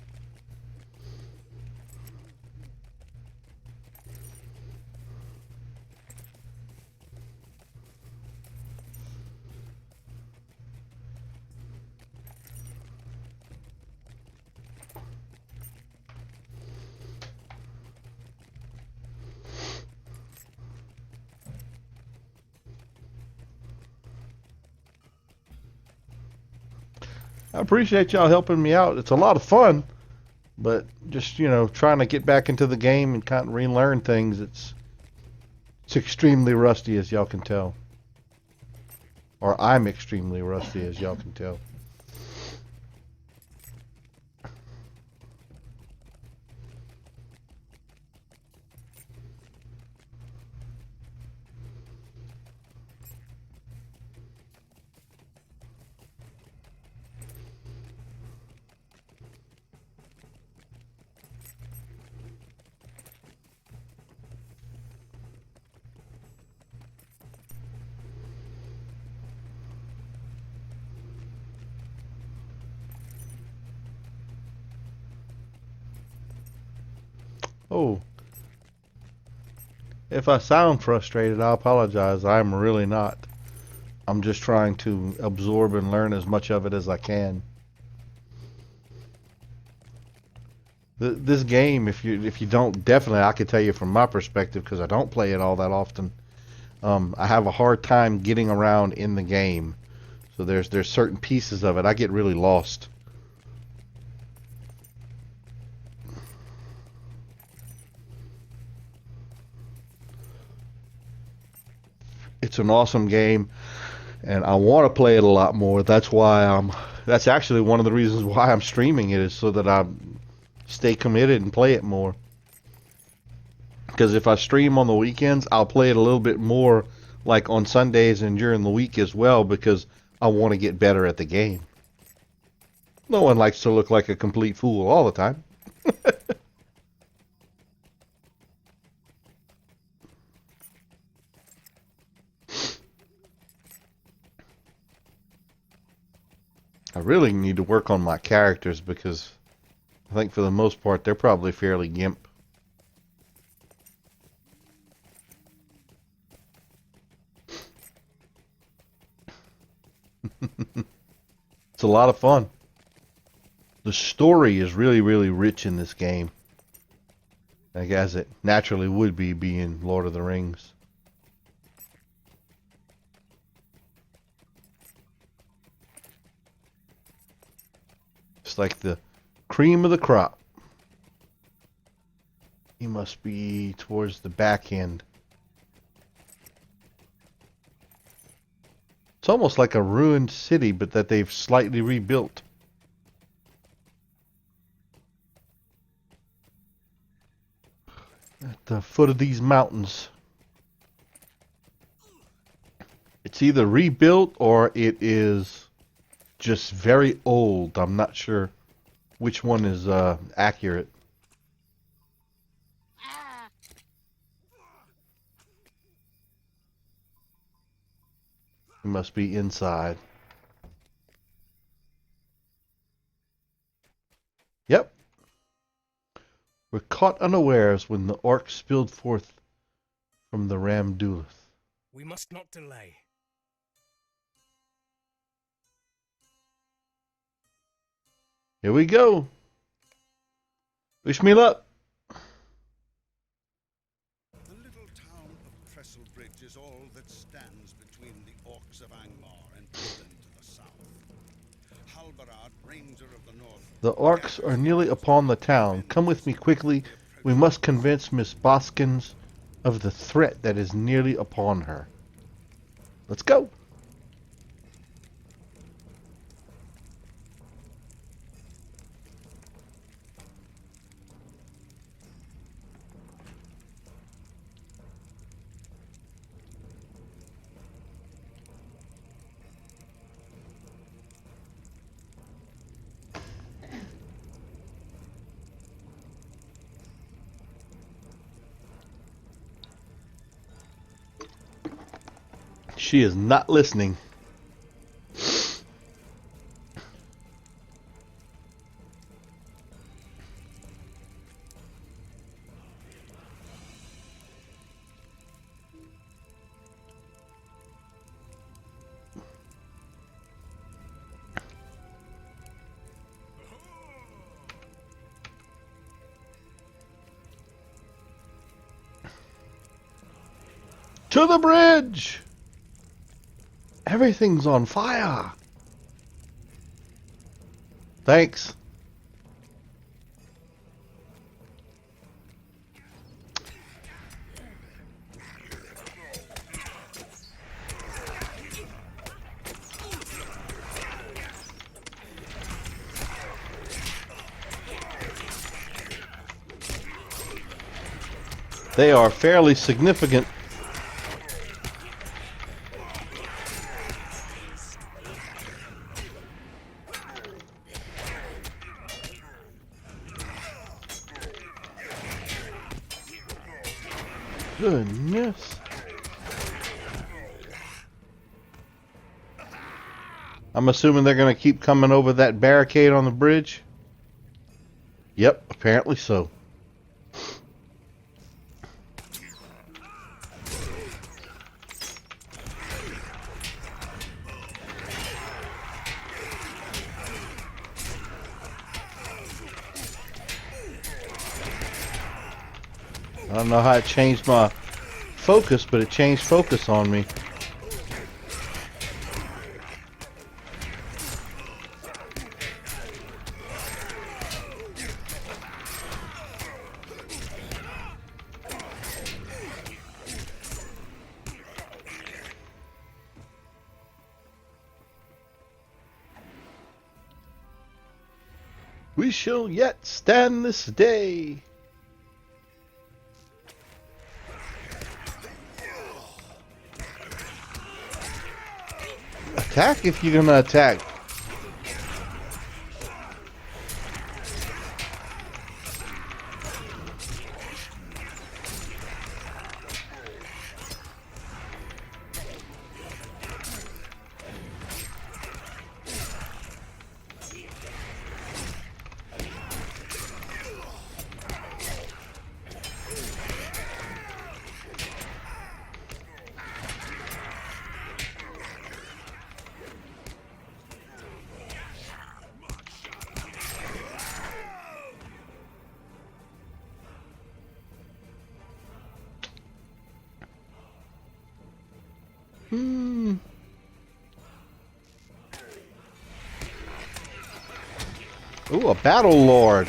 I appreciate y'all helping me out. It's a lot of fun, but just, trying to get back into the game and kind of relearn things, it's extremely rusty, as y'all can tell. Or I'm extremely rusty, as y'all can tell. Oh, if I sound frustrated, I apologize. I'm really not. I'm just trying to absorb and learn as much of it as I can. This game, if you don't, definitely, I can tell you from my perspective, because I don't play it all that often. I have a hard time getting around in the game. So there's certain pieces of it I get really lost. It's an awesome game, and I want to play it a lot more. That's actually one of the reasons why I'm streaming it, is so that I stay committed and play it more. Because if I stream on the weekends, I'll play it a little bit more, like on Sundays and during the week as well, because I want to get better at the game. No one likes to look like a complete fool all the time. I really need to work on my characters, because I think for the most part they're probably fairly gimp. It's a lot of fun. The story is really, really rich in this game. I guess it naturally would be being Lord of the Rings. It's like the cream of the crop. He must be towards the back end. It's almost like a ruined city, but that they've slightly rebuilt. At the foot of these mountains. It's either rebuilt or it is just very old. I'm not sure which one is accurate. It must be inside. Yep. We're caught unawares when the orcs spilled forth from the Ramdulith. We must not delay. Here we go. Wish me luck. The little town of Trestlebridge is all that stands between the orcs of Angmar and Britain to the south. Halbarad, Ranger of the North. The orcs are nearly upon the town. Come with me quickly. We must convince Miss Boskins of the threat that is nearly upon her. Let's go. She is not listening. To the bridge! Everything's on fire. Thanks. They are fairly significant. Goodness. I'm assuming they're going to keep coming over that barricade on the bridge. Yep, apparently so. I don't know how it changed my focus, but it changed focus on me. We shall yet stand this day. Attack if you're gonna attack. Hmm. Ooh, a battle lord.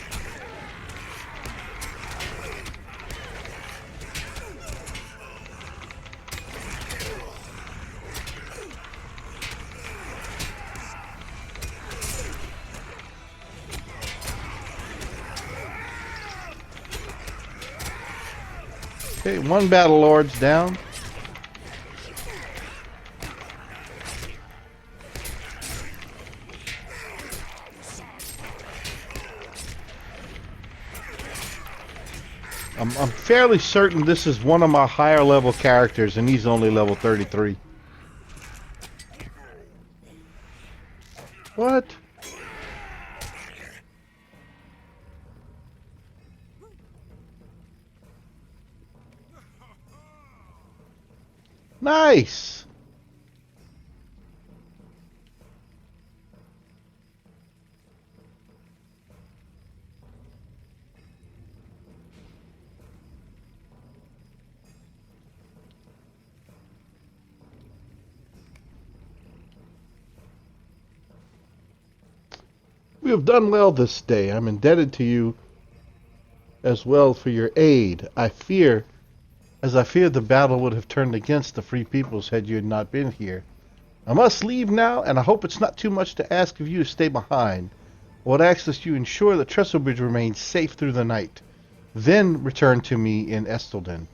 Okay, one battle lord's down. I'm fairly certain this is one of my higher level characters, and he's only level 33. What? Nice! We have done well this day. I'm indebted to you as well for your aid. I fear the battle would have turned against the free peoples had you not been here. I must leave now, and I hope it's not too much to ask of you to stay behind. I would ask that you ensure that Trestlebridge remains safe through the night. Then return to me in Estelden.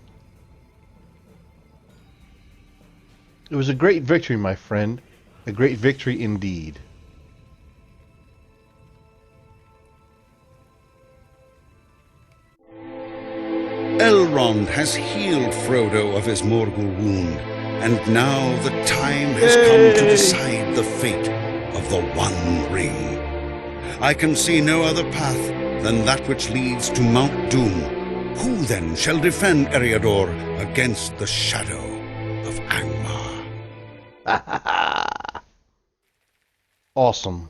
It was a great victory, my friend. A great victory indeed. Elrond has healed Frodo of his Morgul wound, and now the time has come to decide the fate of the One Ring. I can see no other path than that which leads to Mount Doom. Who then shall defend Eriador against the shadow of Angmar? Awesome.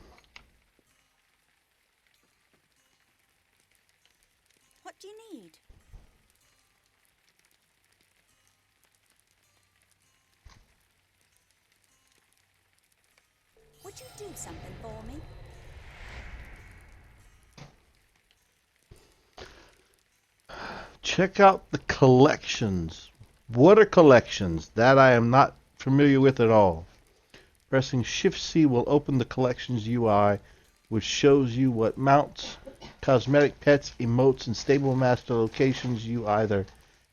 What do you need? Would you do something for me? Check out the collections. What are collections? That I am not familiar with at all. Pressing Shift-C will open the collections UI, which shows you what mounts, cosmetic pets, emotes, and stable master locations you either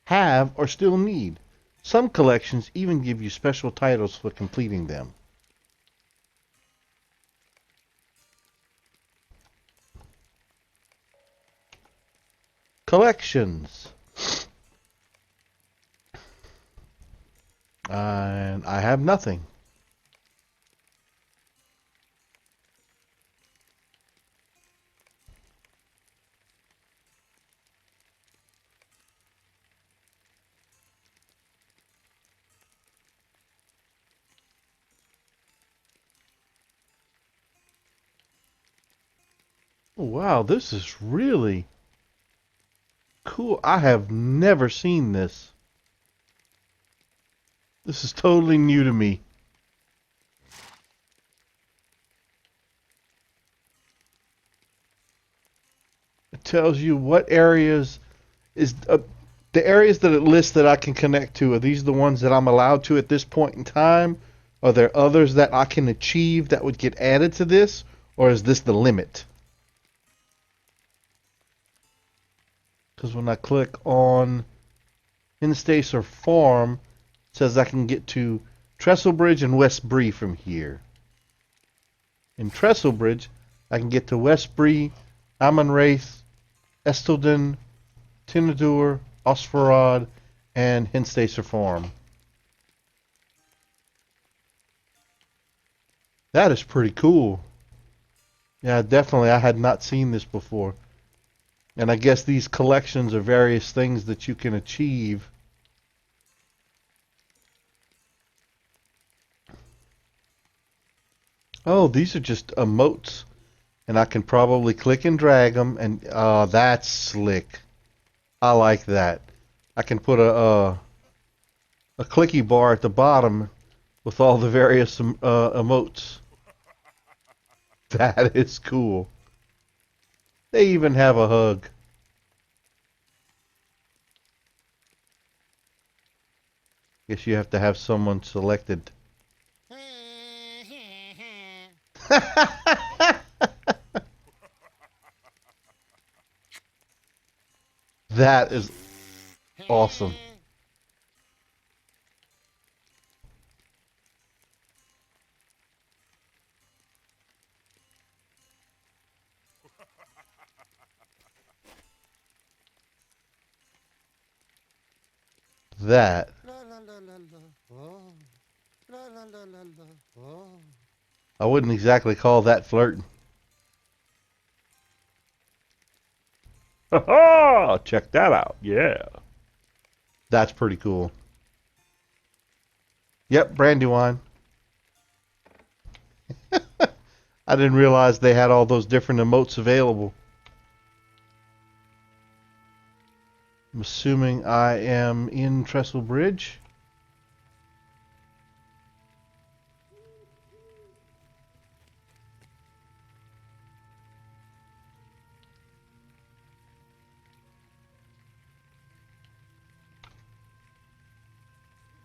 have or still need. Some collections even give you special titles for completing them. Collections. And I have nothing. Wow, this is really cool. I have never seen this. This is totally new to me. It tells you what areas is the areas that it lists that I can connect to. Are these the ones that I'm allowed to at this point in time? Are there others that I can achieve that would get added to this? Or is this the limit? Because when I click on Instacer Farm, it says I can get to Trestlebridge and West Bree from here. In Trestlebridge, I can get to West Bree, Amonwraith, Estelden, Tinadur, Osferod, and Hinstacer Farm. That is pretty cool. Yeah, definitely. I had not seen this before. And I guess these collections are various things that you can achieve. Oh, these are just emotes. And I can probably click and drag them. And that's slick. I like that. I can put a clicky bar at the bottom with all the various emotes. That is cool. They even have a hug. Guess you have to have someone selected. That is awesome. That. I wouldn't exactly call that flirting. Ha! Check that out. Yeah. That's pretty cool. Yep, Brandywine. I didn't realize they had all those different emotes available. I'm assuming I am in Trestle Bridge.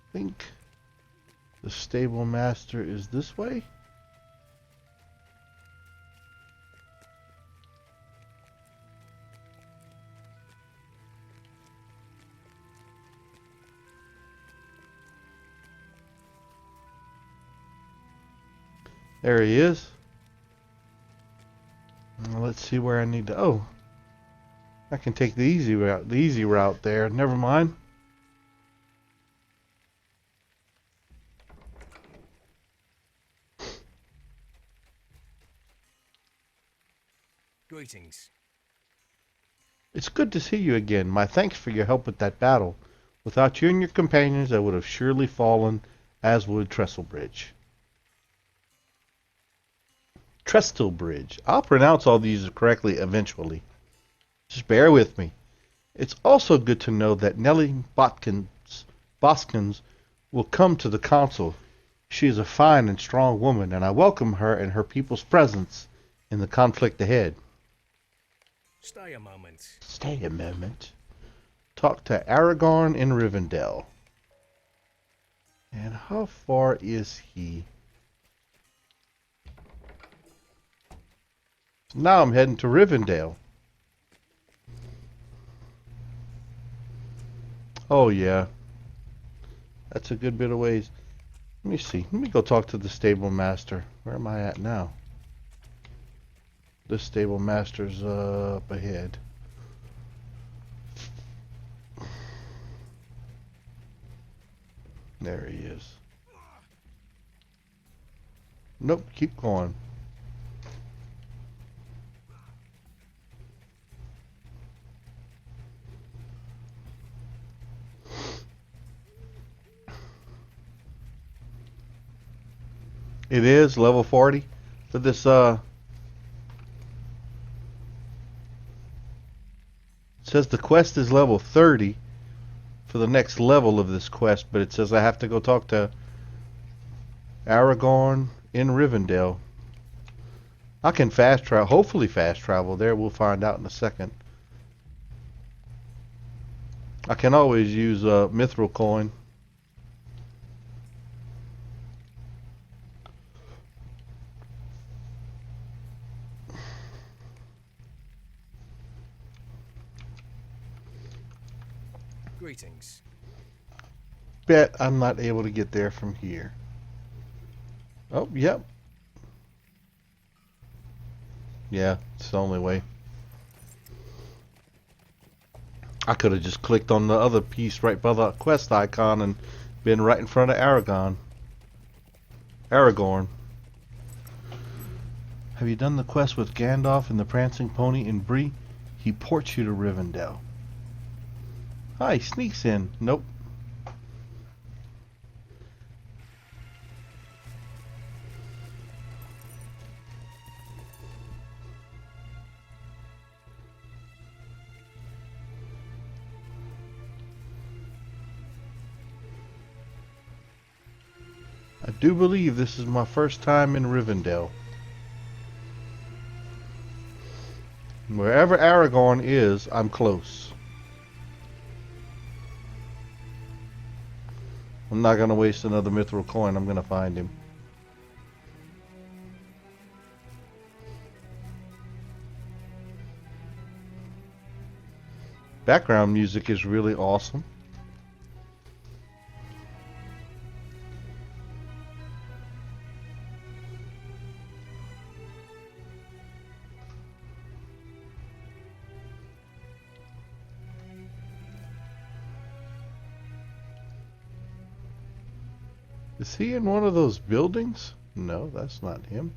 I think the stable master is this way. There he is. Now let's see where I need to. Oh, I can take the easy route. The easy route there. Never mind. Greetings. It's good to see you again. My thanks for your help with that battle. Without you and your companions, I would have surely fallen, as would Trestlebridge. Trestlebridge. I'll pronounce all these correctly eventually. Just bear with me. It's also good to know that Nellie Boskins will come to the council. She is a fine and strong woman, and I welcome her and her people's presence in the conflict ahead. Stay a moment. Stay a moment. Talk to Aragorn in Rivendell. And how far is he? Now I'm heading to Rivendell. Oh yeah. That's a good bit of ways. Let me see. Let me go talk to the stable master. Where am I at now? This stable master's up ahead. There he is. Nope, keep going. It is level 40 for this it says the quest is level 30 for the next level of this quest, but it says I have to go talk to Aragorn in Rivendell. I can fast travel, hopefully fast travel there. We'll find out in a second. I can always use a mithril coin. Greetings. Bet I'm not able to get there from here. Oh, yep. Yeah, it's the only way. I could have just clicked on the other piece right by the quest icon and been right in front of Aragorn. Have you done the quest with Gandalf and the Prancing Pony in Bree? He ports you to Rivendell. Ah, he sneaks in. Nope. I do believe this is my first time in Rivendell. Wherever Aragorn is, I'm close. I'm not going to waste another mithril coin. I'm going to find him. Background music is really awesome. Is he in one of those buildings? No, that's not him.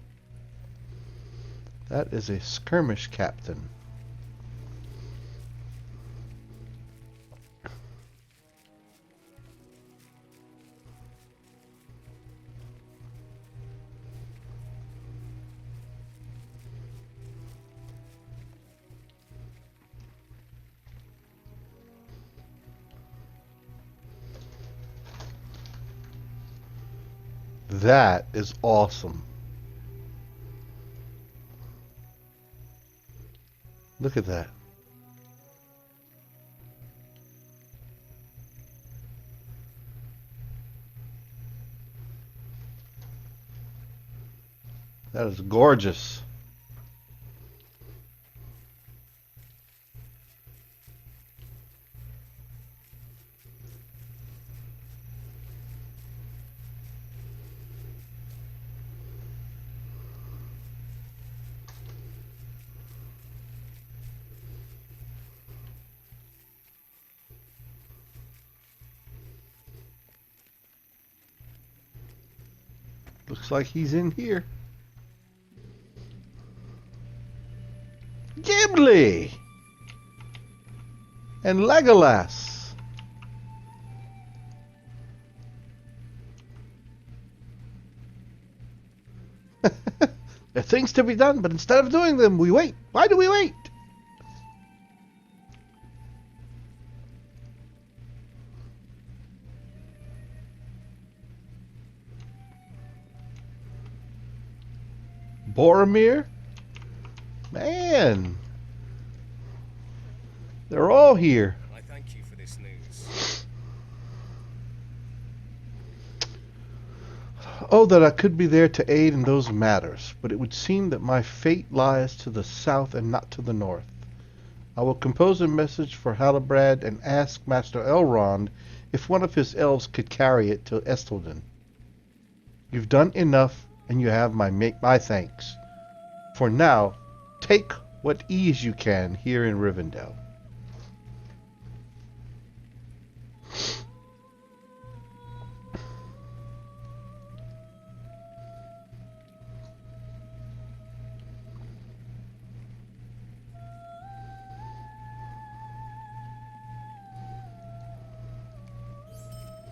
That is a skirmish captain. That is awesome. Look at that. That is gorgeous. Looks like he's in here. Gimli! And Legolas! There are things to be done, but instead of doing them, we wait. Why do we wait? Boromir? Man. They're all here. I thank you for this news. Oh, that I could be there to aid in those matters, but it would seem that my fate lies to the south and not to the north. I will compose a message for Halbrand and ask Master Elrond if one of his elves could carry it to Estelden. You've done enough, and you have my thanks. For now, take what ease you can here in Rivendell.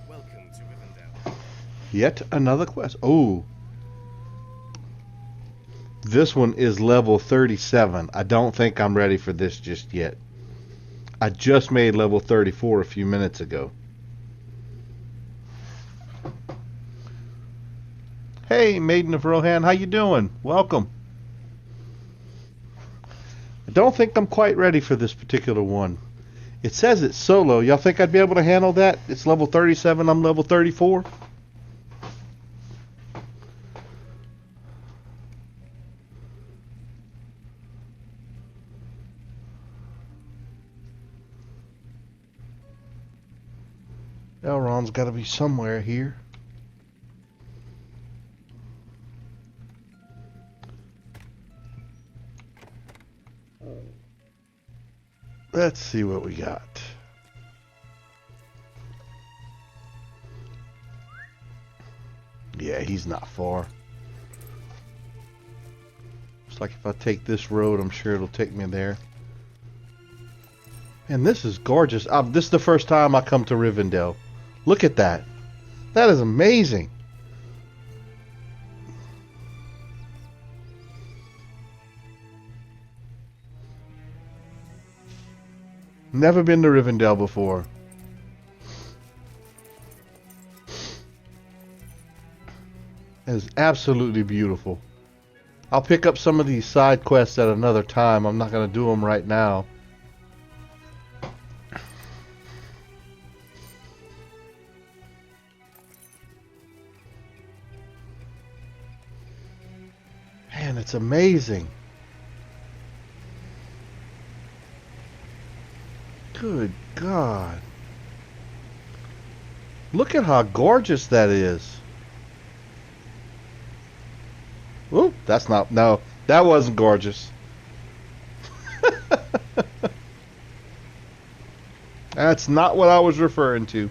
Welcome to Rivendell. Yet another quest. Oh. This one is level 37. I don't think I'm ready for this just yet. I just made level 34 a few minutes ago. Hey, Maiden of Rohan, how you doing? Welcome. I don't think I'm quite ready for this particular one. It says it's solo. Y'all think I'd be able to handle that? It's level 37, I'm level 34. Elrond's got to be somewhere here. Let's see what we got. Yeah, he's not far. Looks like if I take this road, I'm sure it'll take me there. And this is gorgeous. This is the first time I come to Rivendell. Look at that. That is amazing. Never been to Rivendell before. is absolutely beautiful. I'll pick up some of these side quests at another time. I'm not going to do them right now. Man, it's amazing. Good God. Look at how gorgeous that is. Oop, that's not, no, that wasn't gorgeous. That's not what I was referring to.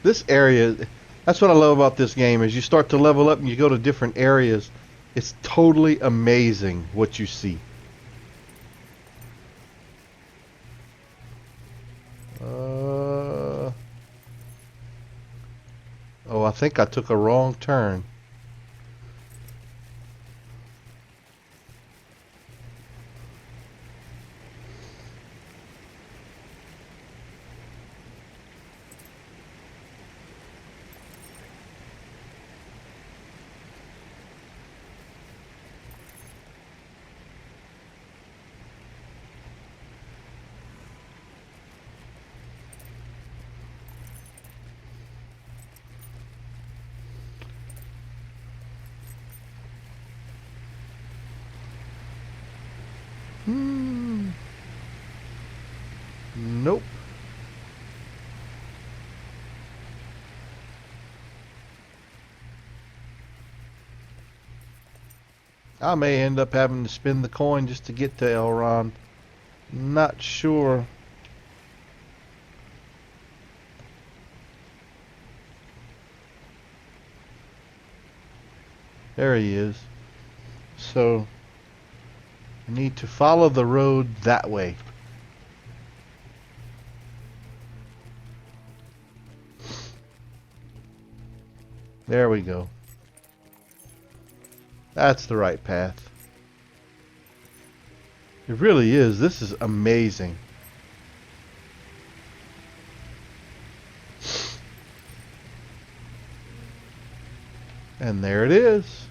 This area, that's what I love about this game, is you start to level up and you go to different areas. It's totally amazing what you see. Oh, I think I took a wrong turn. Nope. I may end up having to spend the coin just to get to Elrond. Not sure. There he is. So, I need to follow the road that way. There we go. That's the right path. It really is. This is amazing. And there it is.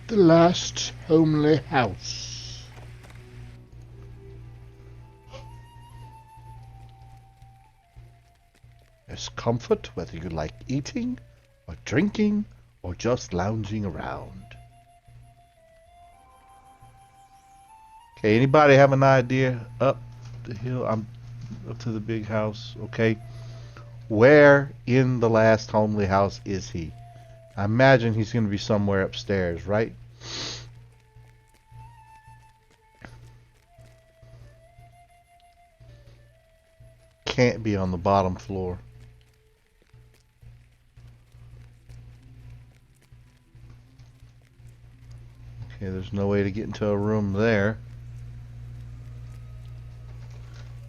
The last homely house. There's comfort whether you like eating or drinking or just lounging around. Okay, anybody have an idea? Up the hill, I'm up to the big house, okay? Where in the last homely house is he? I imagine he's going to be somewhere upstairs, right? Can't be on the bottom floor. Okay, there's no way to get into a room there.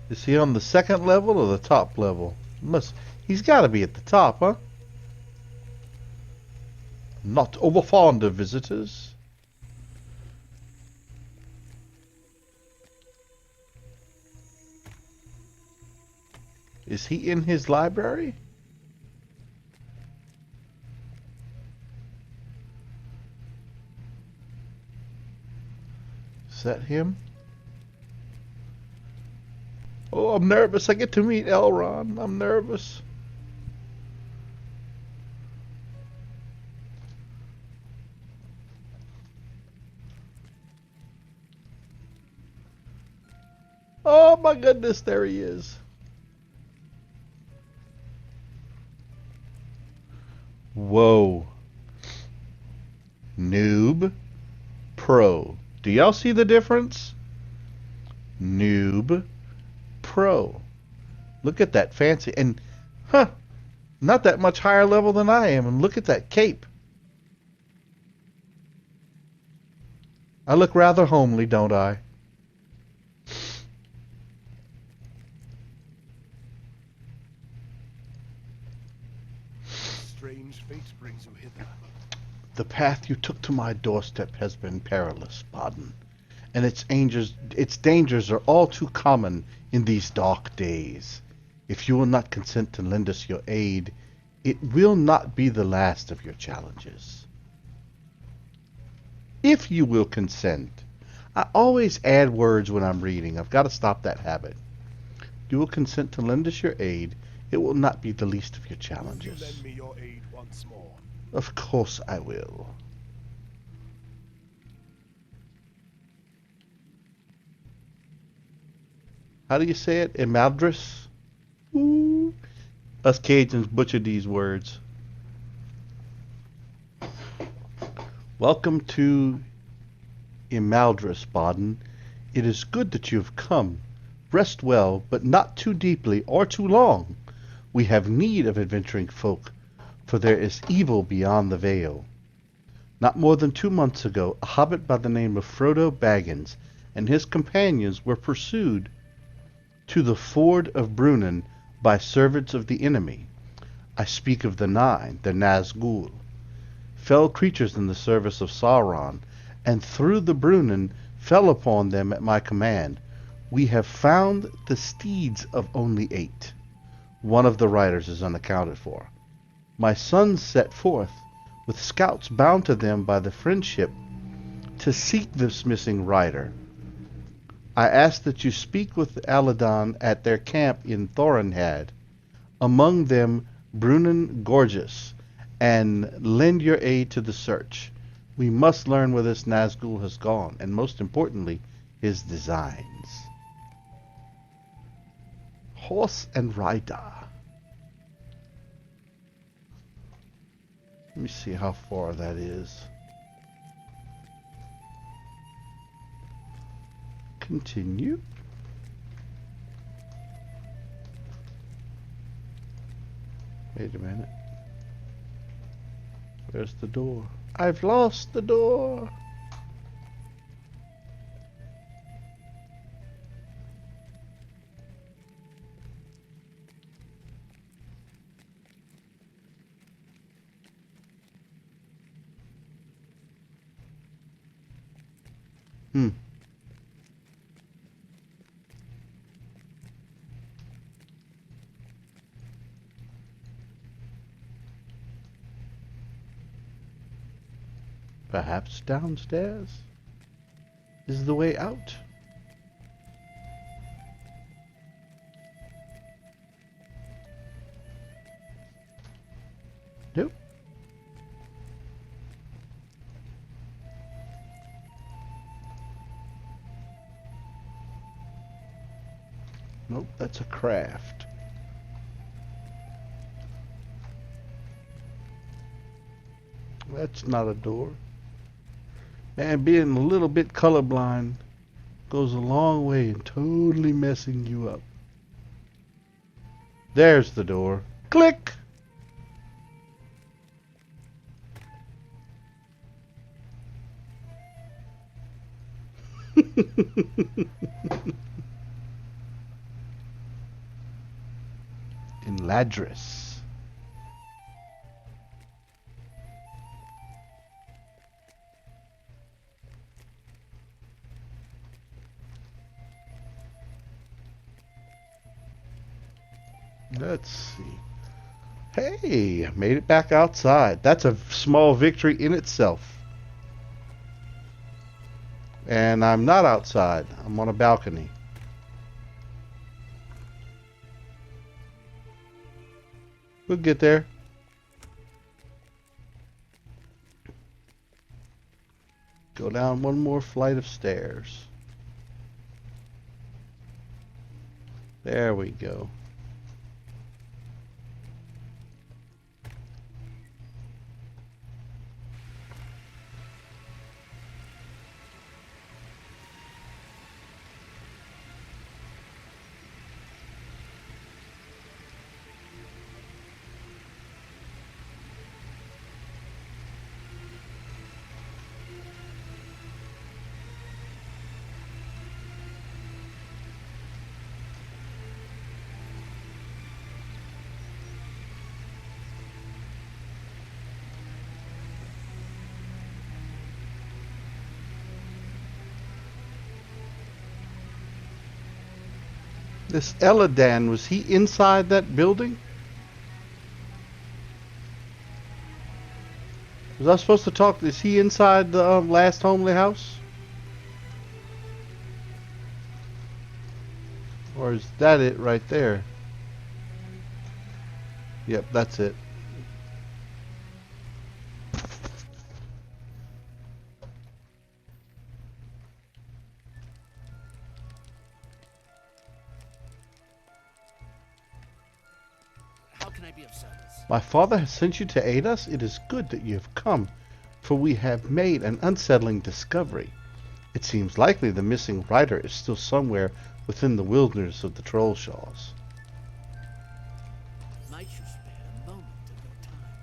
Is he on the second level or the top level? He's got to be at the top, huh? Not over fond of visitors. Is he in his library? Is that him? Oh, I'm nervous. I get to meet Elrond. I'm nervous. Oh my goodness, there he is. Whoa. Noob. Pro. Do y'all see the difference? Noob. Pro. Look at that fancy, and not that much higher level than I am, and look at that cape. I look rather homely, don't I? Strange fate brings you hither. The path you took to my doorstep has been perilous, Podden, and its dangers are all too common in these dark days. If you will not consent to lend us your aid, it will not be the last of your challenges. If you will consent. I always add words when I'm reading. I've got to stop that habit. You will consent to lend us your aid. It will not be the least of your Will you challenges. lend me your aid once more? Of course I will. How do you say it? Imaldris? Ooh. Us Cajuns butcher these words. Welcome to Imaldris, Baden. It is good that you have come. Rest well, but not too deeply or too long. We have need of adventuring folk, for there is evil beyond the veil. Not more than 2 months ago, a hobbit by the name of Frodo Baggins and his companions were pursued to the ford of Brunnen by servants of the enemy. I speak of the Nine, the Nazgul, fell creatures in the service of Sauron, and through the Brunnen fell upon them at my command. We have found the steeds of only 8. One of the riders is unaccounted for. My sons set forth, with scouts bound to them by the friendship, to seek this missing rider. I ask that you speak with Aladon at their camp in Thorinhad, among them Brunnen Gorgeous, and lend your aid to the search. We must learn where this Nazgul has gone, and most importantly, his designs. Horse and rider. Let me see how far that is. Continue. Wait a minute. Where's the door? I've lost the door. Perhaps downstairs is the way out. Nope. Nope, that's a craft. That's not a door. Man, being a little bit colorblind goes a long way in totally messing you up. There's the door. Click! In Ladris. Let's see. Hey, I made it back outside. That's a small victory in itself. And I'm not outside. I'm on a balcony. We'll get there. Go down one more flight of stairs. There we go. This Eladan, was he inside that building? Was I supposed to talk? Is he inside the last homely house? Or is that it right there? Yep, that's it. How can I be of service? My father has sent you to aid us. It is good that you have come, for we have made an unsettling discovery. It seems likely the missing rider is still somewhere within the wilderness of the Trollshaws. Might you spare a moment of your time?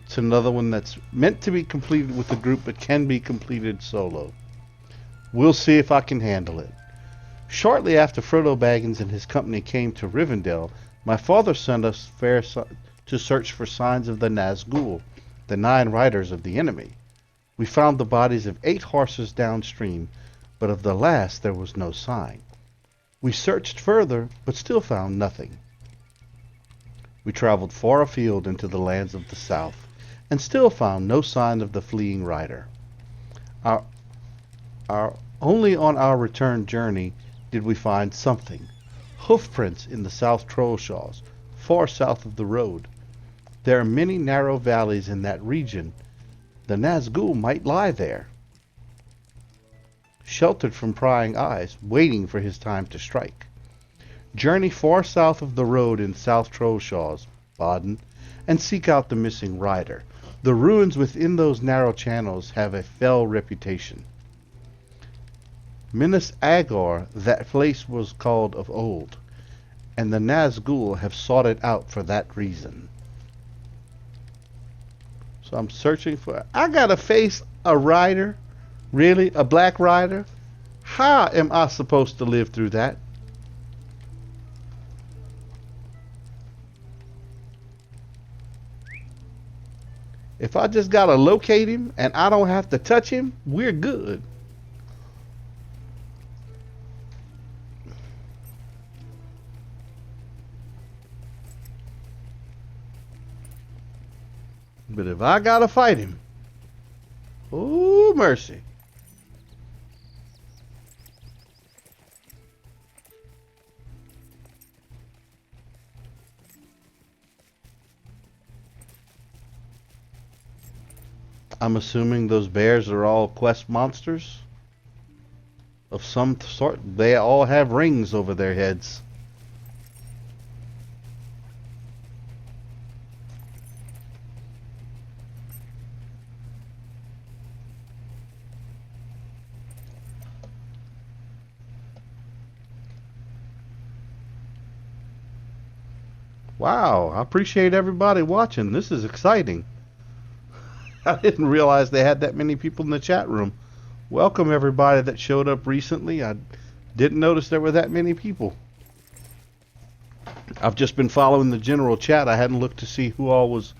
It's another one that's meant to be completed with a group but can be completed solo. We'll see if I can handle it. Shortly after Frodo Baggins and his company came to Rivendell, my father sent us to search for signs of the Nazgul, the 9 riders of the enemy. We found the bodies of 8 horses downstream, but of the last there was no sign. We searched further, but still found nothing. We traveled far afield into the lands of the south, and still found no sign of the fleeing rider. Only on our return journey did we find something. Hoofprints in the South Trollshaws, far south of the road. There are many narrow valleys in that region. The Nazgul might lie there, sheltered from prying eyes, waiting for his time to strike. Journey far south of the road in South Trollshaws, Baden, and seek out the missing rider. The ruins within those narrow channels have a fell reputation. Minas Agor, that place was called of old, and the Nazgul have sought it out for that reason. So I'm searching for... I gotta face a rider? Really? A black rider? How am I supposed to live through that? If I just gotta locate him and I don't have to touch him, we're good. But if I gotta fight him, oh mercy. I'm assuming those bears are all quest monsters of some sort. They all have rings over their heads. Wow, I appreciate everybody watching. This is exciting. I didn't realize they had that many people in the chat room. Welcome everybody that showed up recently. I didn't notice there were that many people. I've just been following the general chat. I hadn't looked to see who all was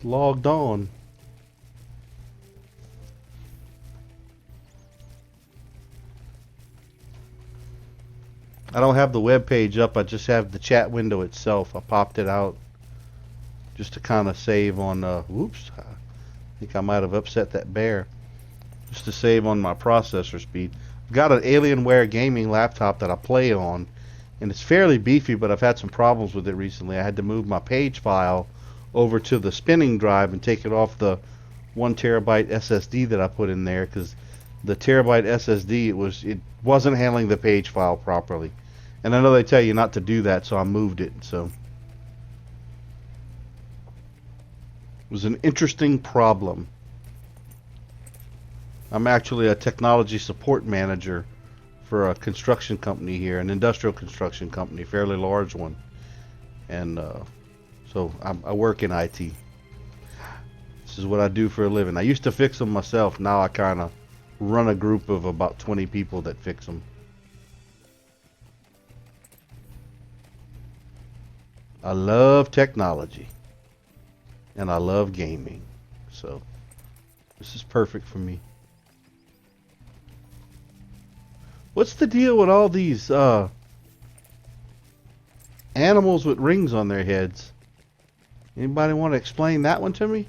logged on. I don't have the web page up. I just have the chat window itself. I popped it out just to kind of save on whoops. I think I might have upset that bear. Just to save on my processor speed. I've got an Alienware gaming laptop that I play on, and it's fairly beefy, but I've had some problems with it recently. I had to move my page file over to the spinning drive and take it off the 1 terabyte SSD that I put in there, because the terabyte SSD it wasn't handling the page file properly. And I know they tell you not to do that, so I moved it. So it was an interesting problem. I'm actually a technology support manager for a construction company here, an industrial construction company, fairly large one. And so I work in IT. This is what I do for a living. I used to fix them myself. Now I kind of run a group of about 20 people that fix them. I love technology. And I love gaming. So this is perfect for me. What's the deal with all these animals with rings on their heads? Anybody want to explain that one to me?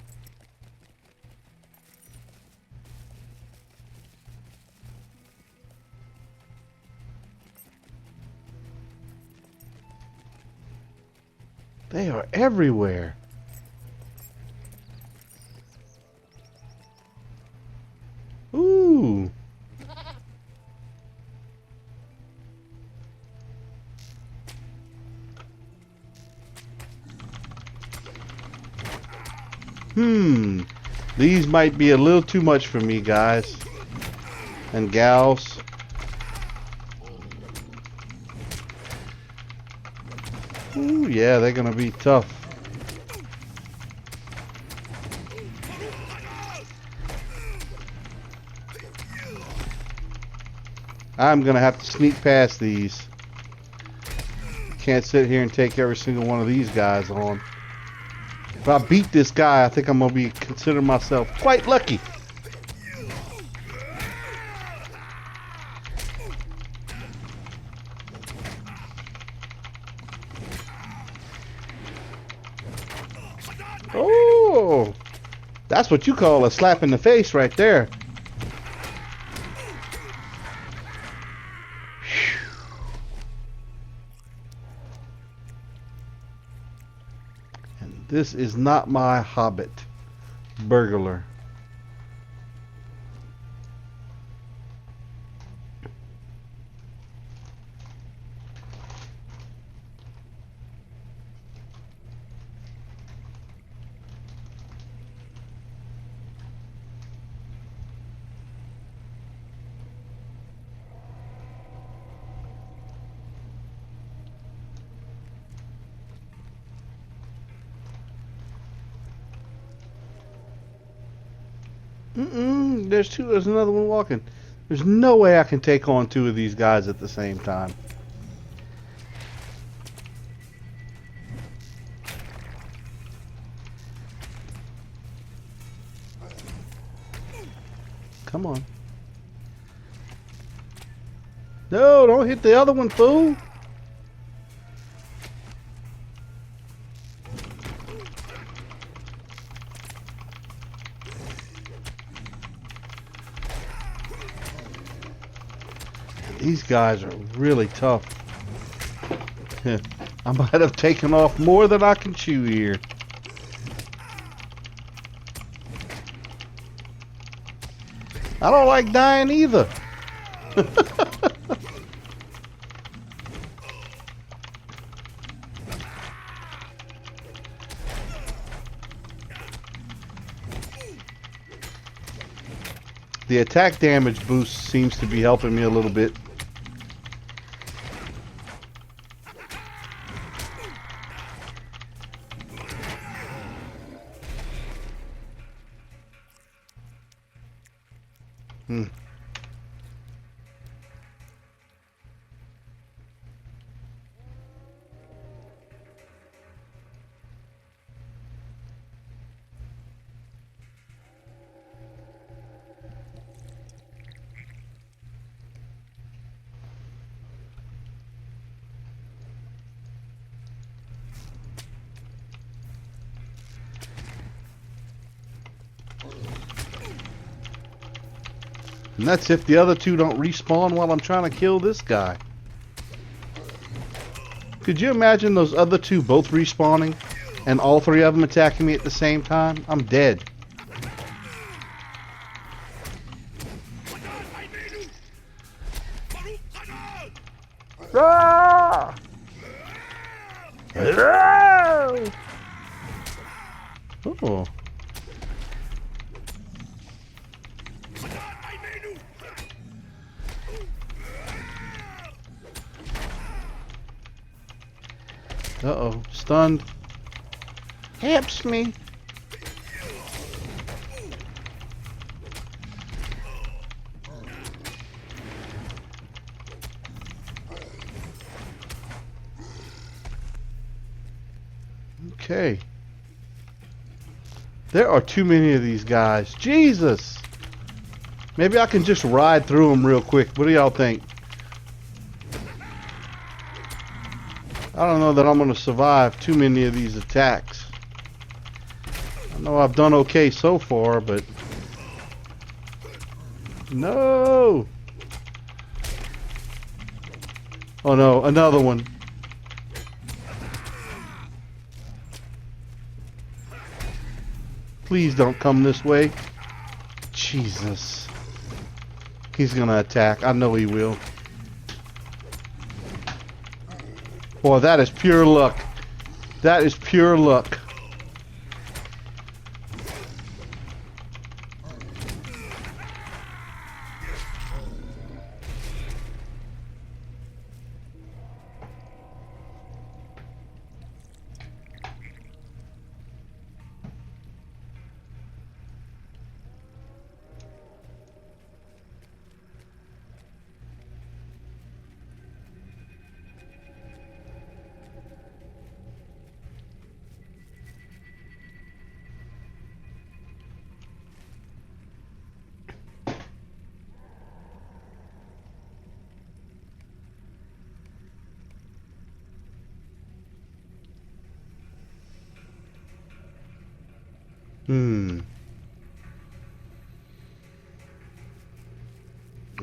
They are everywhere. Ooh. These might be a little too much for me, guys and gals. Ooh, yeah, they're gonna be tough. I'm gonna have to sneak past these. Can't sit here and take every single one of these guys on. If I beat this guy, I think I'm gonna be consider myself quite lucky. Oh, that's what you call a slap in the face right there. And this is not my Hobbit burglar. There's another one walking. There's no way I can take on two of these guys at the same time. Come on. No, don't hit the other one, fool. These guys are really tough. I might have taken off more than I can chew here. I don't like dying either. The attack damage boost seems to be helping me a little bit. And that's if the other two don't respawn while I'm trying to kill this guy. Could you imagine those other two both respawning and all three of them attacking me at the same time? I'm dead. Ah! Oh. Uh-oh, stunned. Helps me. Okay. There are too many of these guys. Jesus! Maybe I can just ride through them real quick. What do y'all think? I don't know that I'm going to survive too many of these attacks. I know I've done okay so far, but... No! Oh no, another one. Please don't come this way. Jesus. He's gonna attack. I know he will. Boy, that is pure luck. That is pure luck.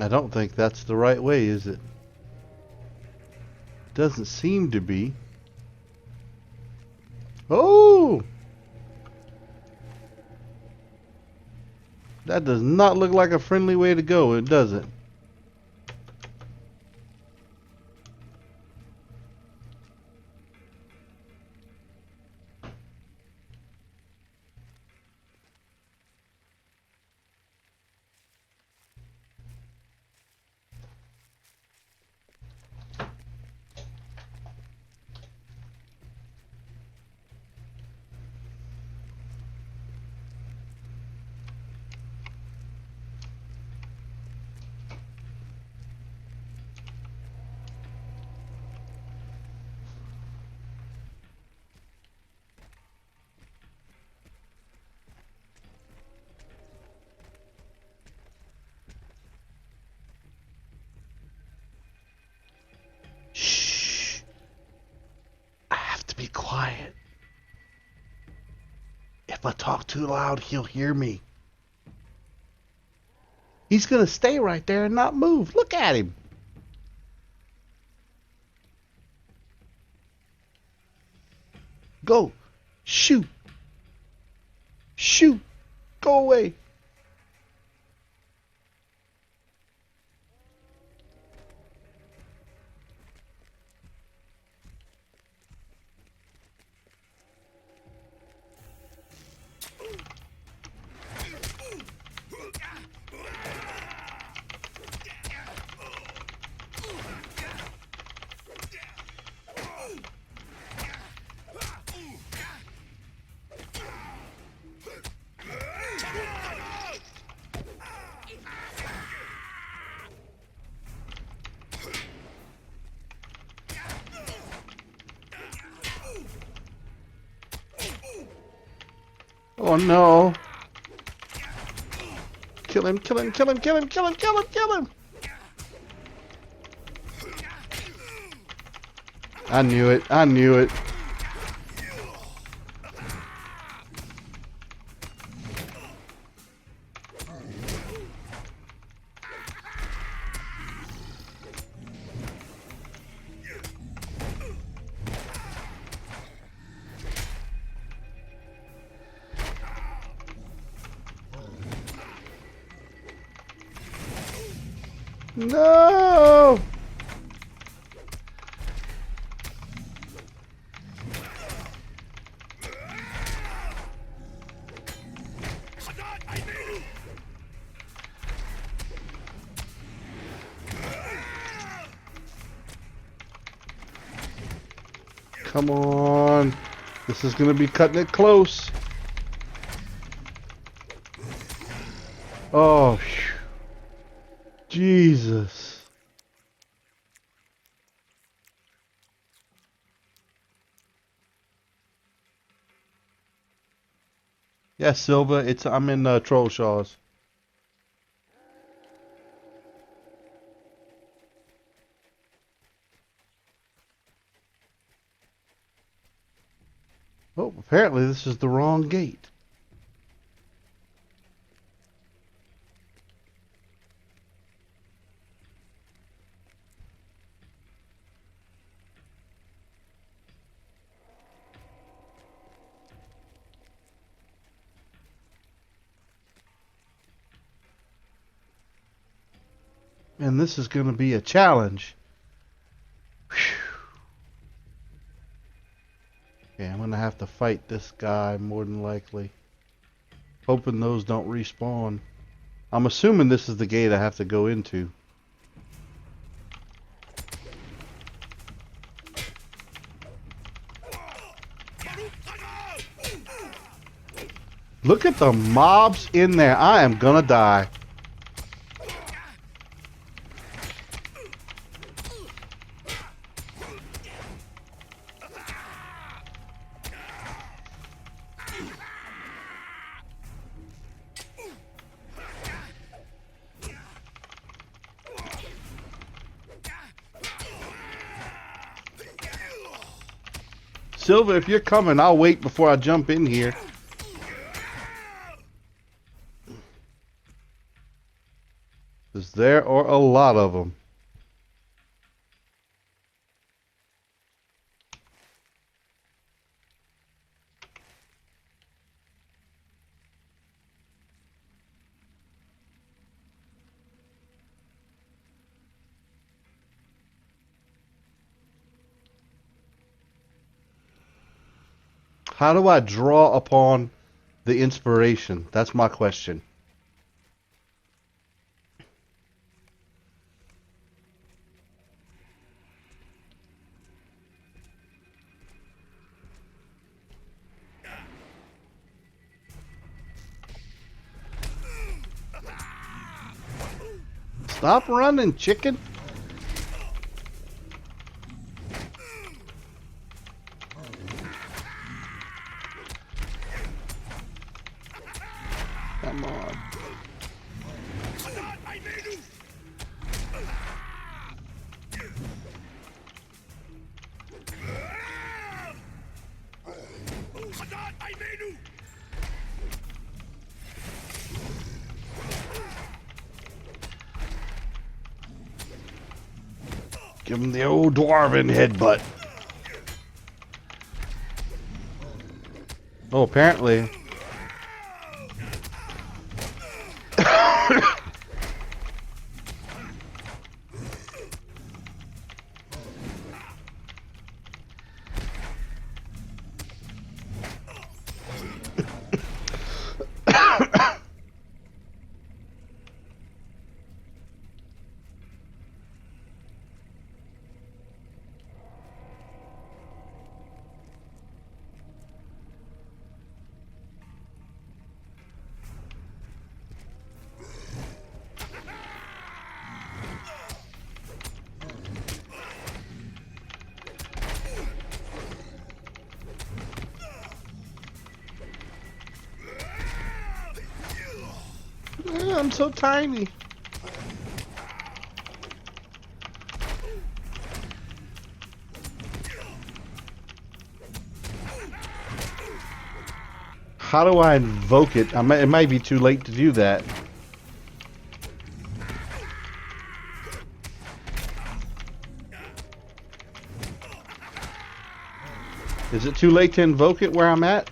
I don't think that's the right way, is it? Doesn't seem to be. Oh! That does not look like a friendly way to go, it doesn't. Shh. I have to be quiet. If I talk too loud, he'll hear me. He's gonna stay right there and not move. Look at him. Go. Shoot. Shoot. Go away. Oh no. Kill him, kill him, kill him, kill him, kill him, kill him, kill him. I knew it, I knew it. No! Come on. This is going to be cutting it close. Oh, phew. Jesus. Yes, Silva. I'm in Troll Shaws. Apparently this is the wrong gate. And this is going to be a challenge. Whew. Okay, I'm going to have to fight this guy more than likely. Hoping those don't respawn. I'm assuming this is the gate I have to go into. Look at the mobs in there. I am gonna die. Silver, if you're coming, I'll wait before I jump in here. Is there or a lot of them? How do I draw upon the inspiration? That's my question. Stop running, chicken. Come on. Give him the old dwarven headbutt. Oh, apparently. I'm so tiny. How do I invoke it? It might be too late to do that. Is it too late to invoke it where I'm at?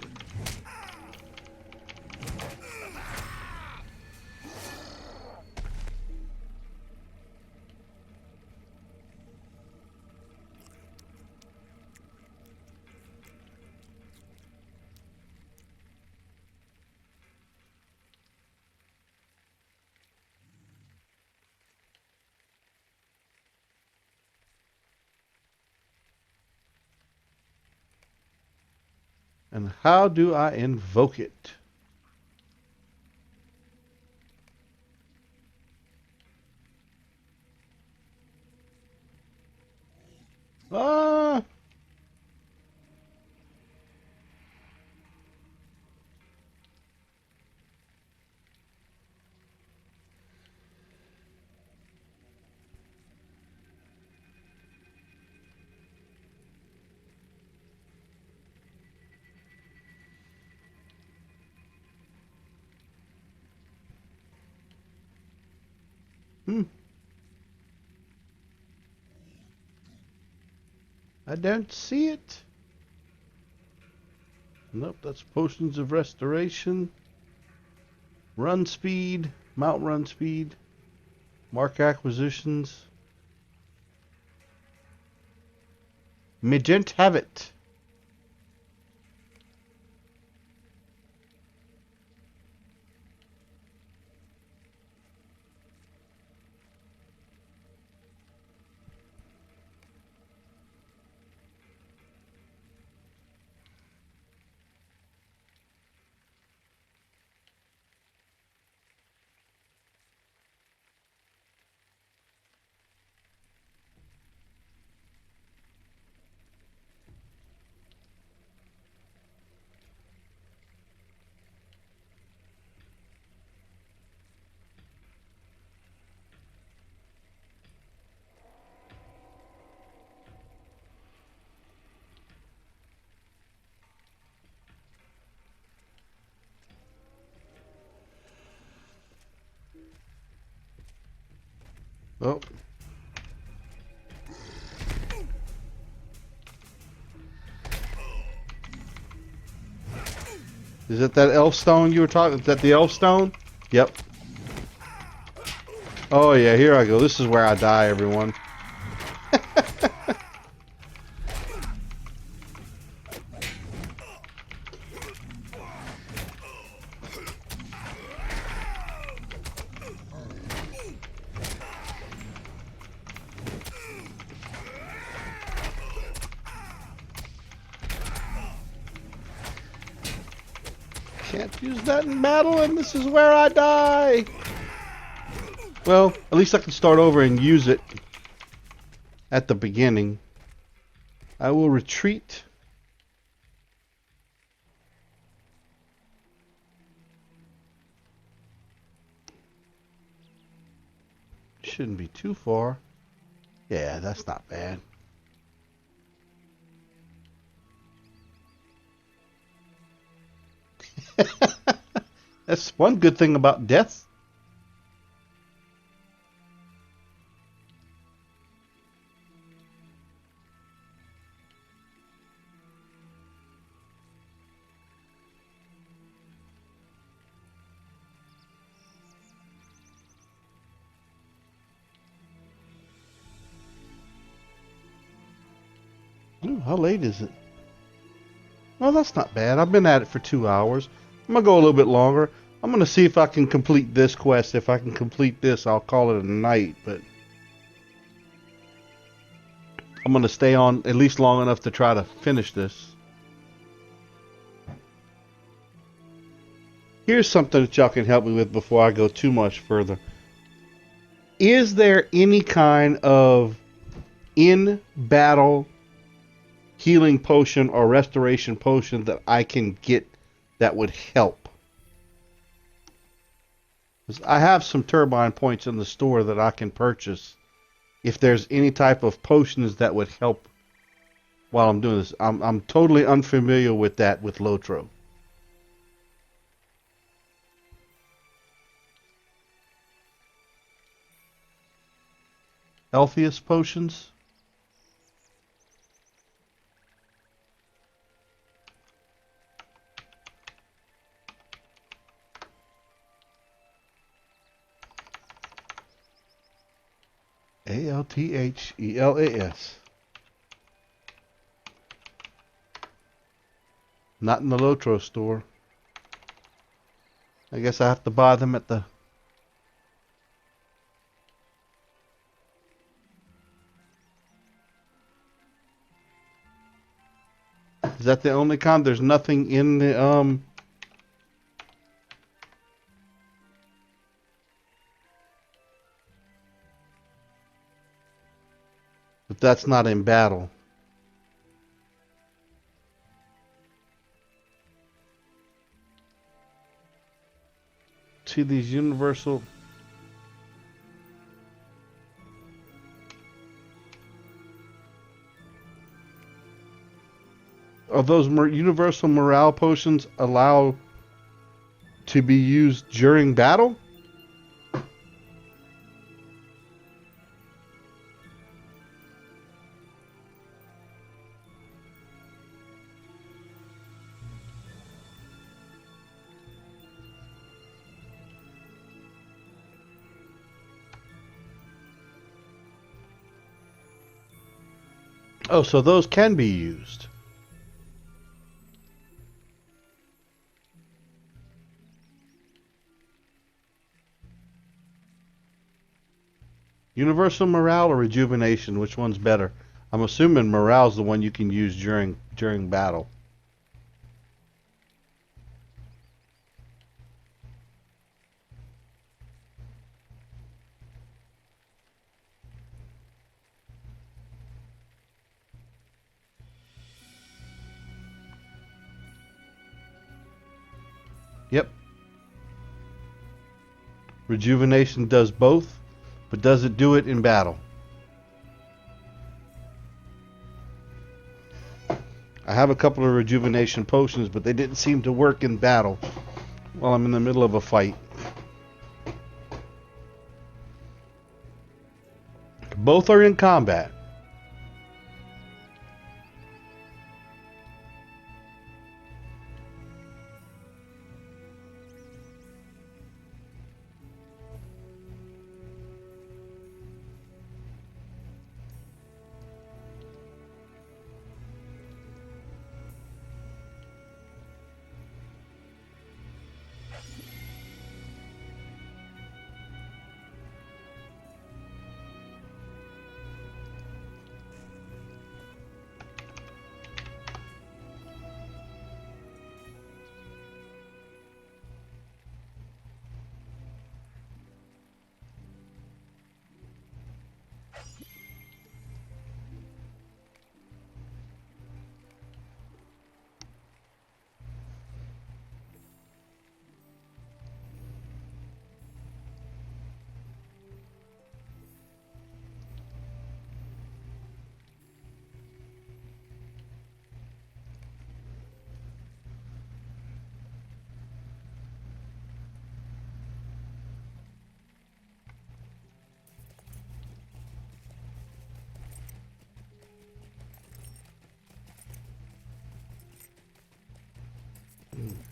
And how do I invoke it? Ah! I don't see it. Nope, that's potions of restoration. Run speed, mount run speed, mark acquisitions. Me don't have it. Oh. Is it that elf stone you were talking? Is that the elf stone? Yep. Oh yeah, here I go. This is where I die, everyone. Can't use that in battle, and this is where I die. Well, at least I can start over and use it at the beginning. I will retreat. Shouldn't be too far. Yeah, that's not bad. That's one good thing about death. Ooh, how late is it? Well, that's not bad. I've been at it for 2 hours. I'm going to go a little bit longer. I'm going to see if I can complete this quest. If I can complete this, I'll call it a night. But I'm going to stay on at least long enough to try to finish this. Here's something that y'all can help me with before I go too much further. Is there any kind of in-battle healing potion or restoration potion that I can get that would help? I have some turbine points in the store that I can purchase. If there's any type of potions that would help while I'm doing this. I'm totally unfamiliar with that with LOTRO. Healthiest potions? ALTHELAS. Not in the LOTRO store. I guess I have to buy them at the... Is that the only kind? There's nothing in the, But that's not in battle. See these universal... Are those universal morale potions allowed to be used during battle? Oh, so those can be used. Universal morale or rejuvenation? Which one's better? I'm assuming morale's the one you can use during battle. Yep. Rejuvenation does both, but does it do it in battle? I have a couple of rejuvenation potions, but they didn't seem to work in battle while I'm in the middle of a fight. Both are in combat.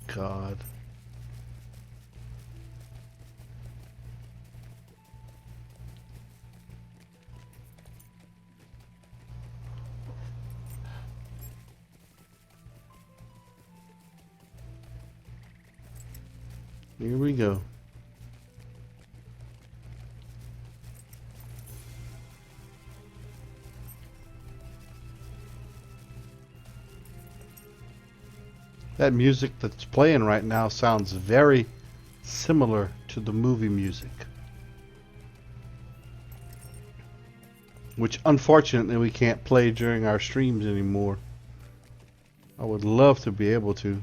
God. Here we go. That music that's playing right now sounds very similar to the movie music. Which unfortunately we can't play during our streams anymore. I would love to be able to.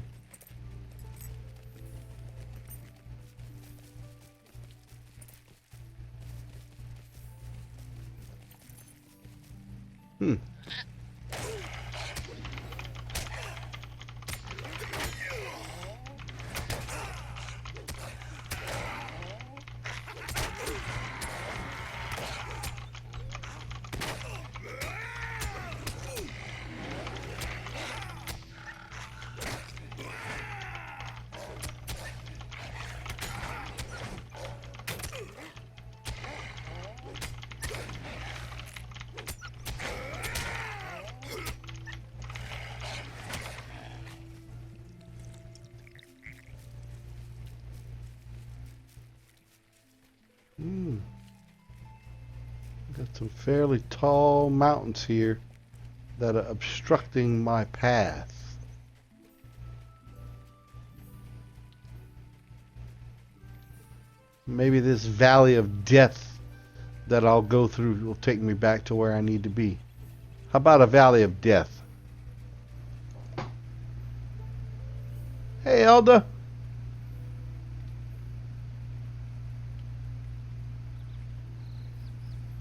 Hmm. Got some fairly tall mountains here that are obstructing my path. Maybe this valley of death that I'll go through will take me back to where I need to be. How about a valley of death? Hey, Elda.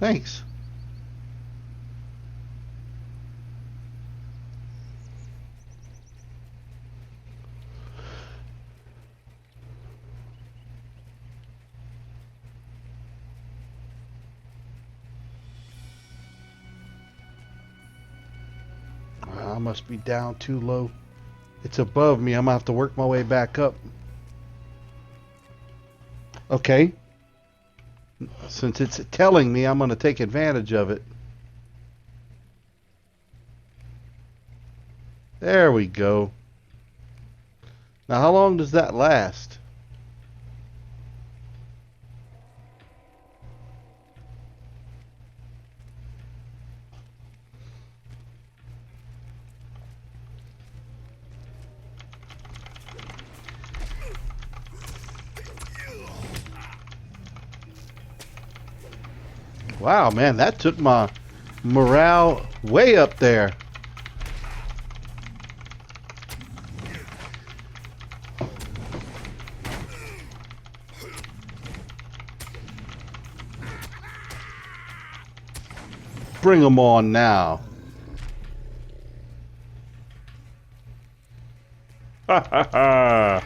Thanks. I must be down too low. It's above me. I'm gonna have to work my way back up. Okay. Since it's telling me, I'm gonna take advantage of it. There we go. Now, how long does that last? Wow, man, that took my morale way up there. Bring them on now. Ha ha ha.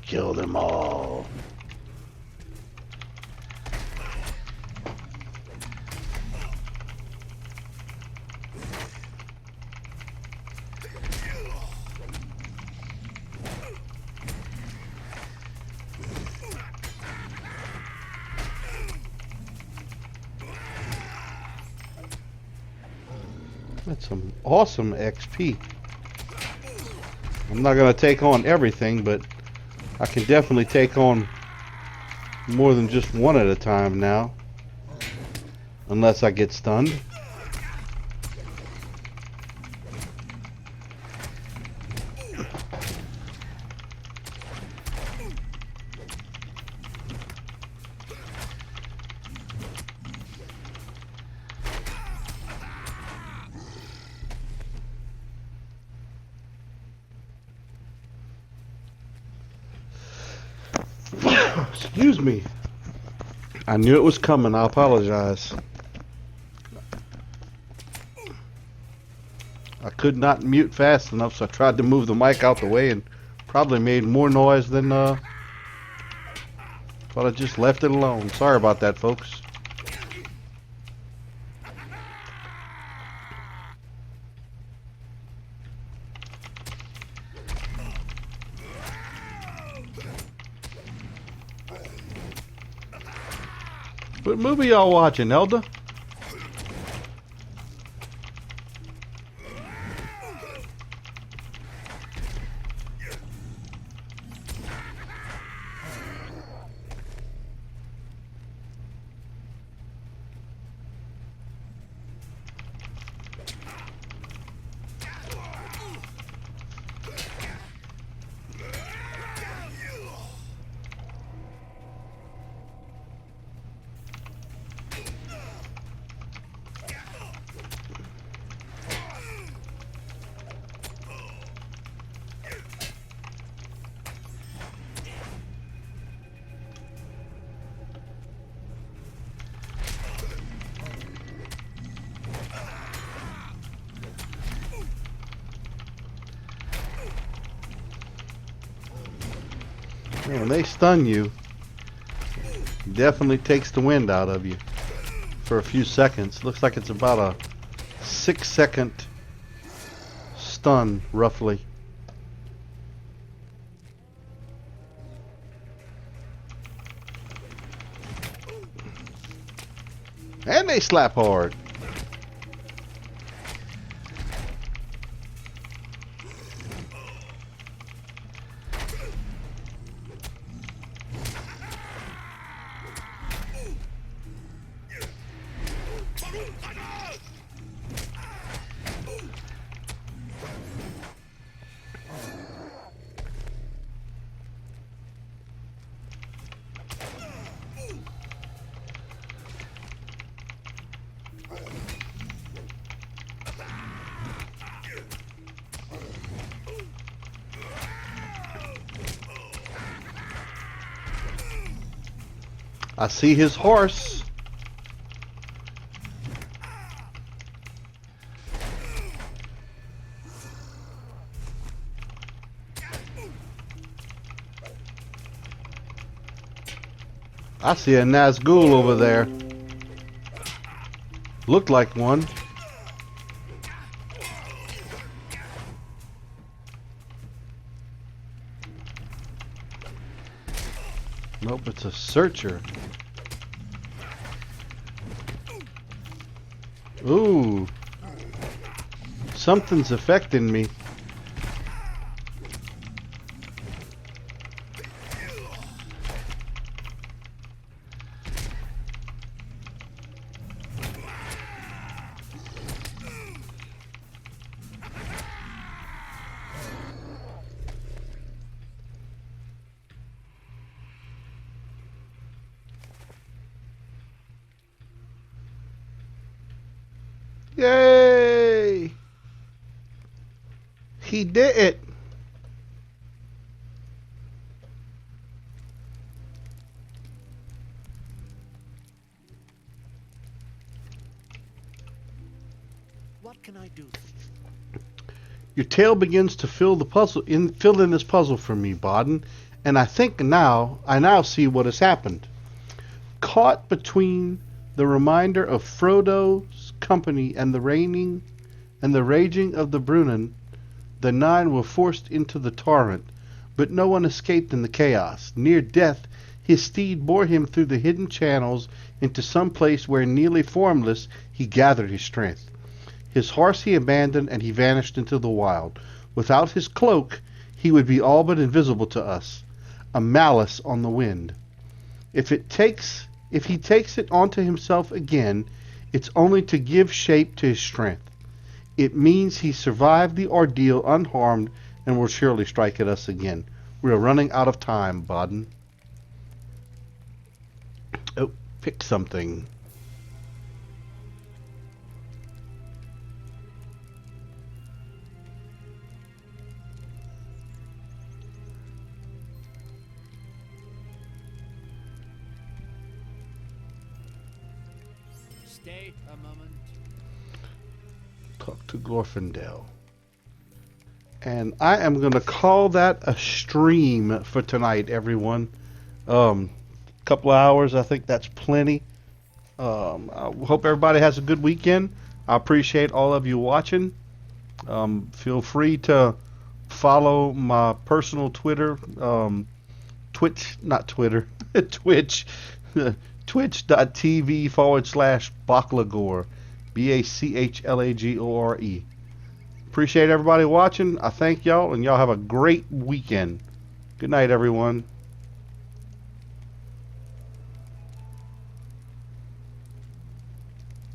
Kill them all. That's some awesome XP. I'm not going to take on everything, but I can definitely take on more than just one at a time now. Unless I get stunned. Excuse me. I knew it was coming. I apologize. I could not mute fast enough, so I tried to move the mic out the way and probably made more noise than but I just left it alone. Sorry about that, folks. What movie y'all watching, Elda? When they stun you, it definitely takes the wind out of you for a few seconds. Looks like it's about a 6-second stun, roughly. And they slap hard. I see his horse. I see a Nazgul over there. Looked like one. Nope, it's a searcher. Ooh. Something's affecting me. Yay! He did it! What can I do for you? Your tale begins to fill in this puzzle for me, Bodden, and I now see what has happened. Caught between the reminder of Frodo's company and the raging of the Brunnen, the nine were forced into the torrent, but no one escaped in the chaos. Near death, his steed bore him through the hidden channels into some place where, nearly formless, he gathered his strength. His horse he abandoned, and he vanished into the wild. Without his cloak, he would be all but invisible to us, a malice on the wind. If he takes it onto himself again, it's only to give shape to his strength. It means he survived the ordeal unharmed and will surely strike at us again. We are running out of time, Bodden. Oh, pick something. Stay a moment. Talk to Glorfindel. And I am going to call that a stream for tonight, everyone. Couple of hours, I think that's plenty. I hope everybody has a good weekend. I appreciate all of you watching. Feel free to follow my personal Twitter, Twitch, not Twitter, Twitch, twitch.tv/Bachlagore, BACHLAGORE. Appreciate everybody watching. I thank y'all, and y'all have a great weekend. Good night, everyone.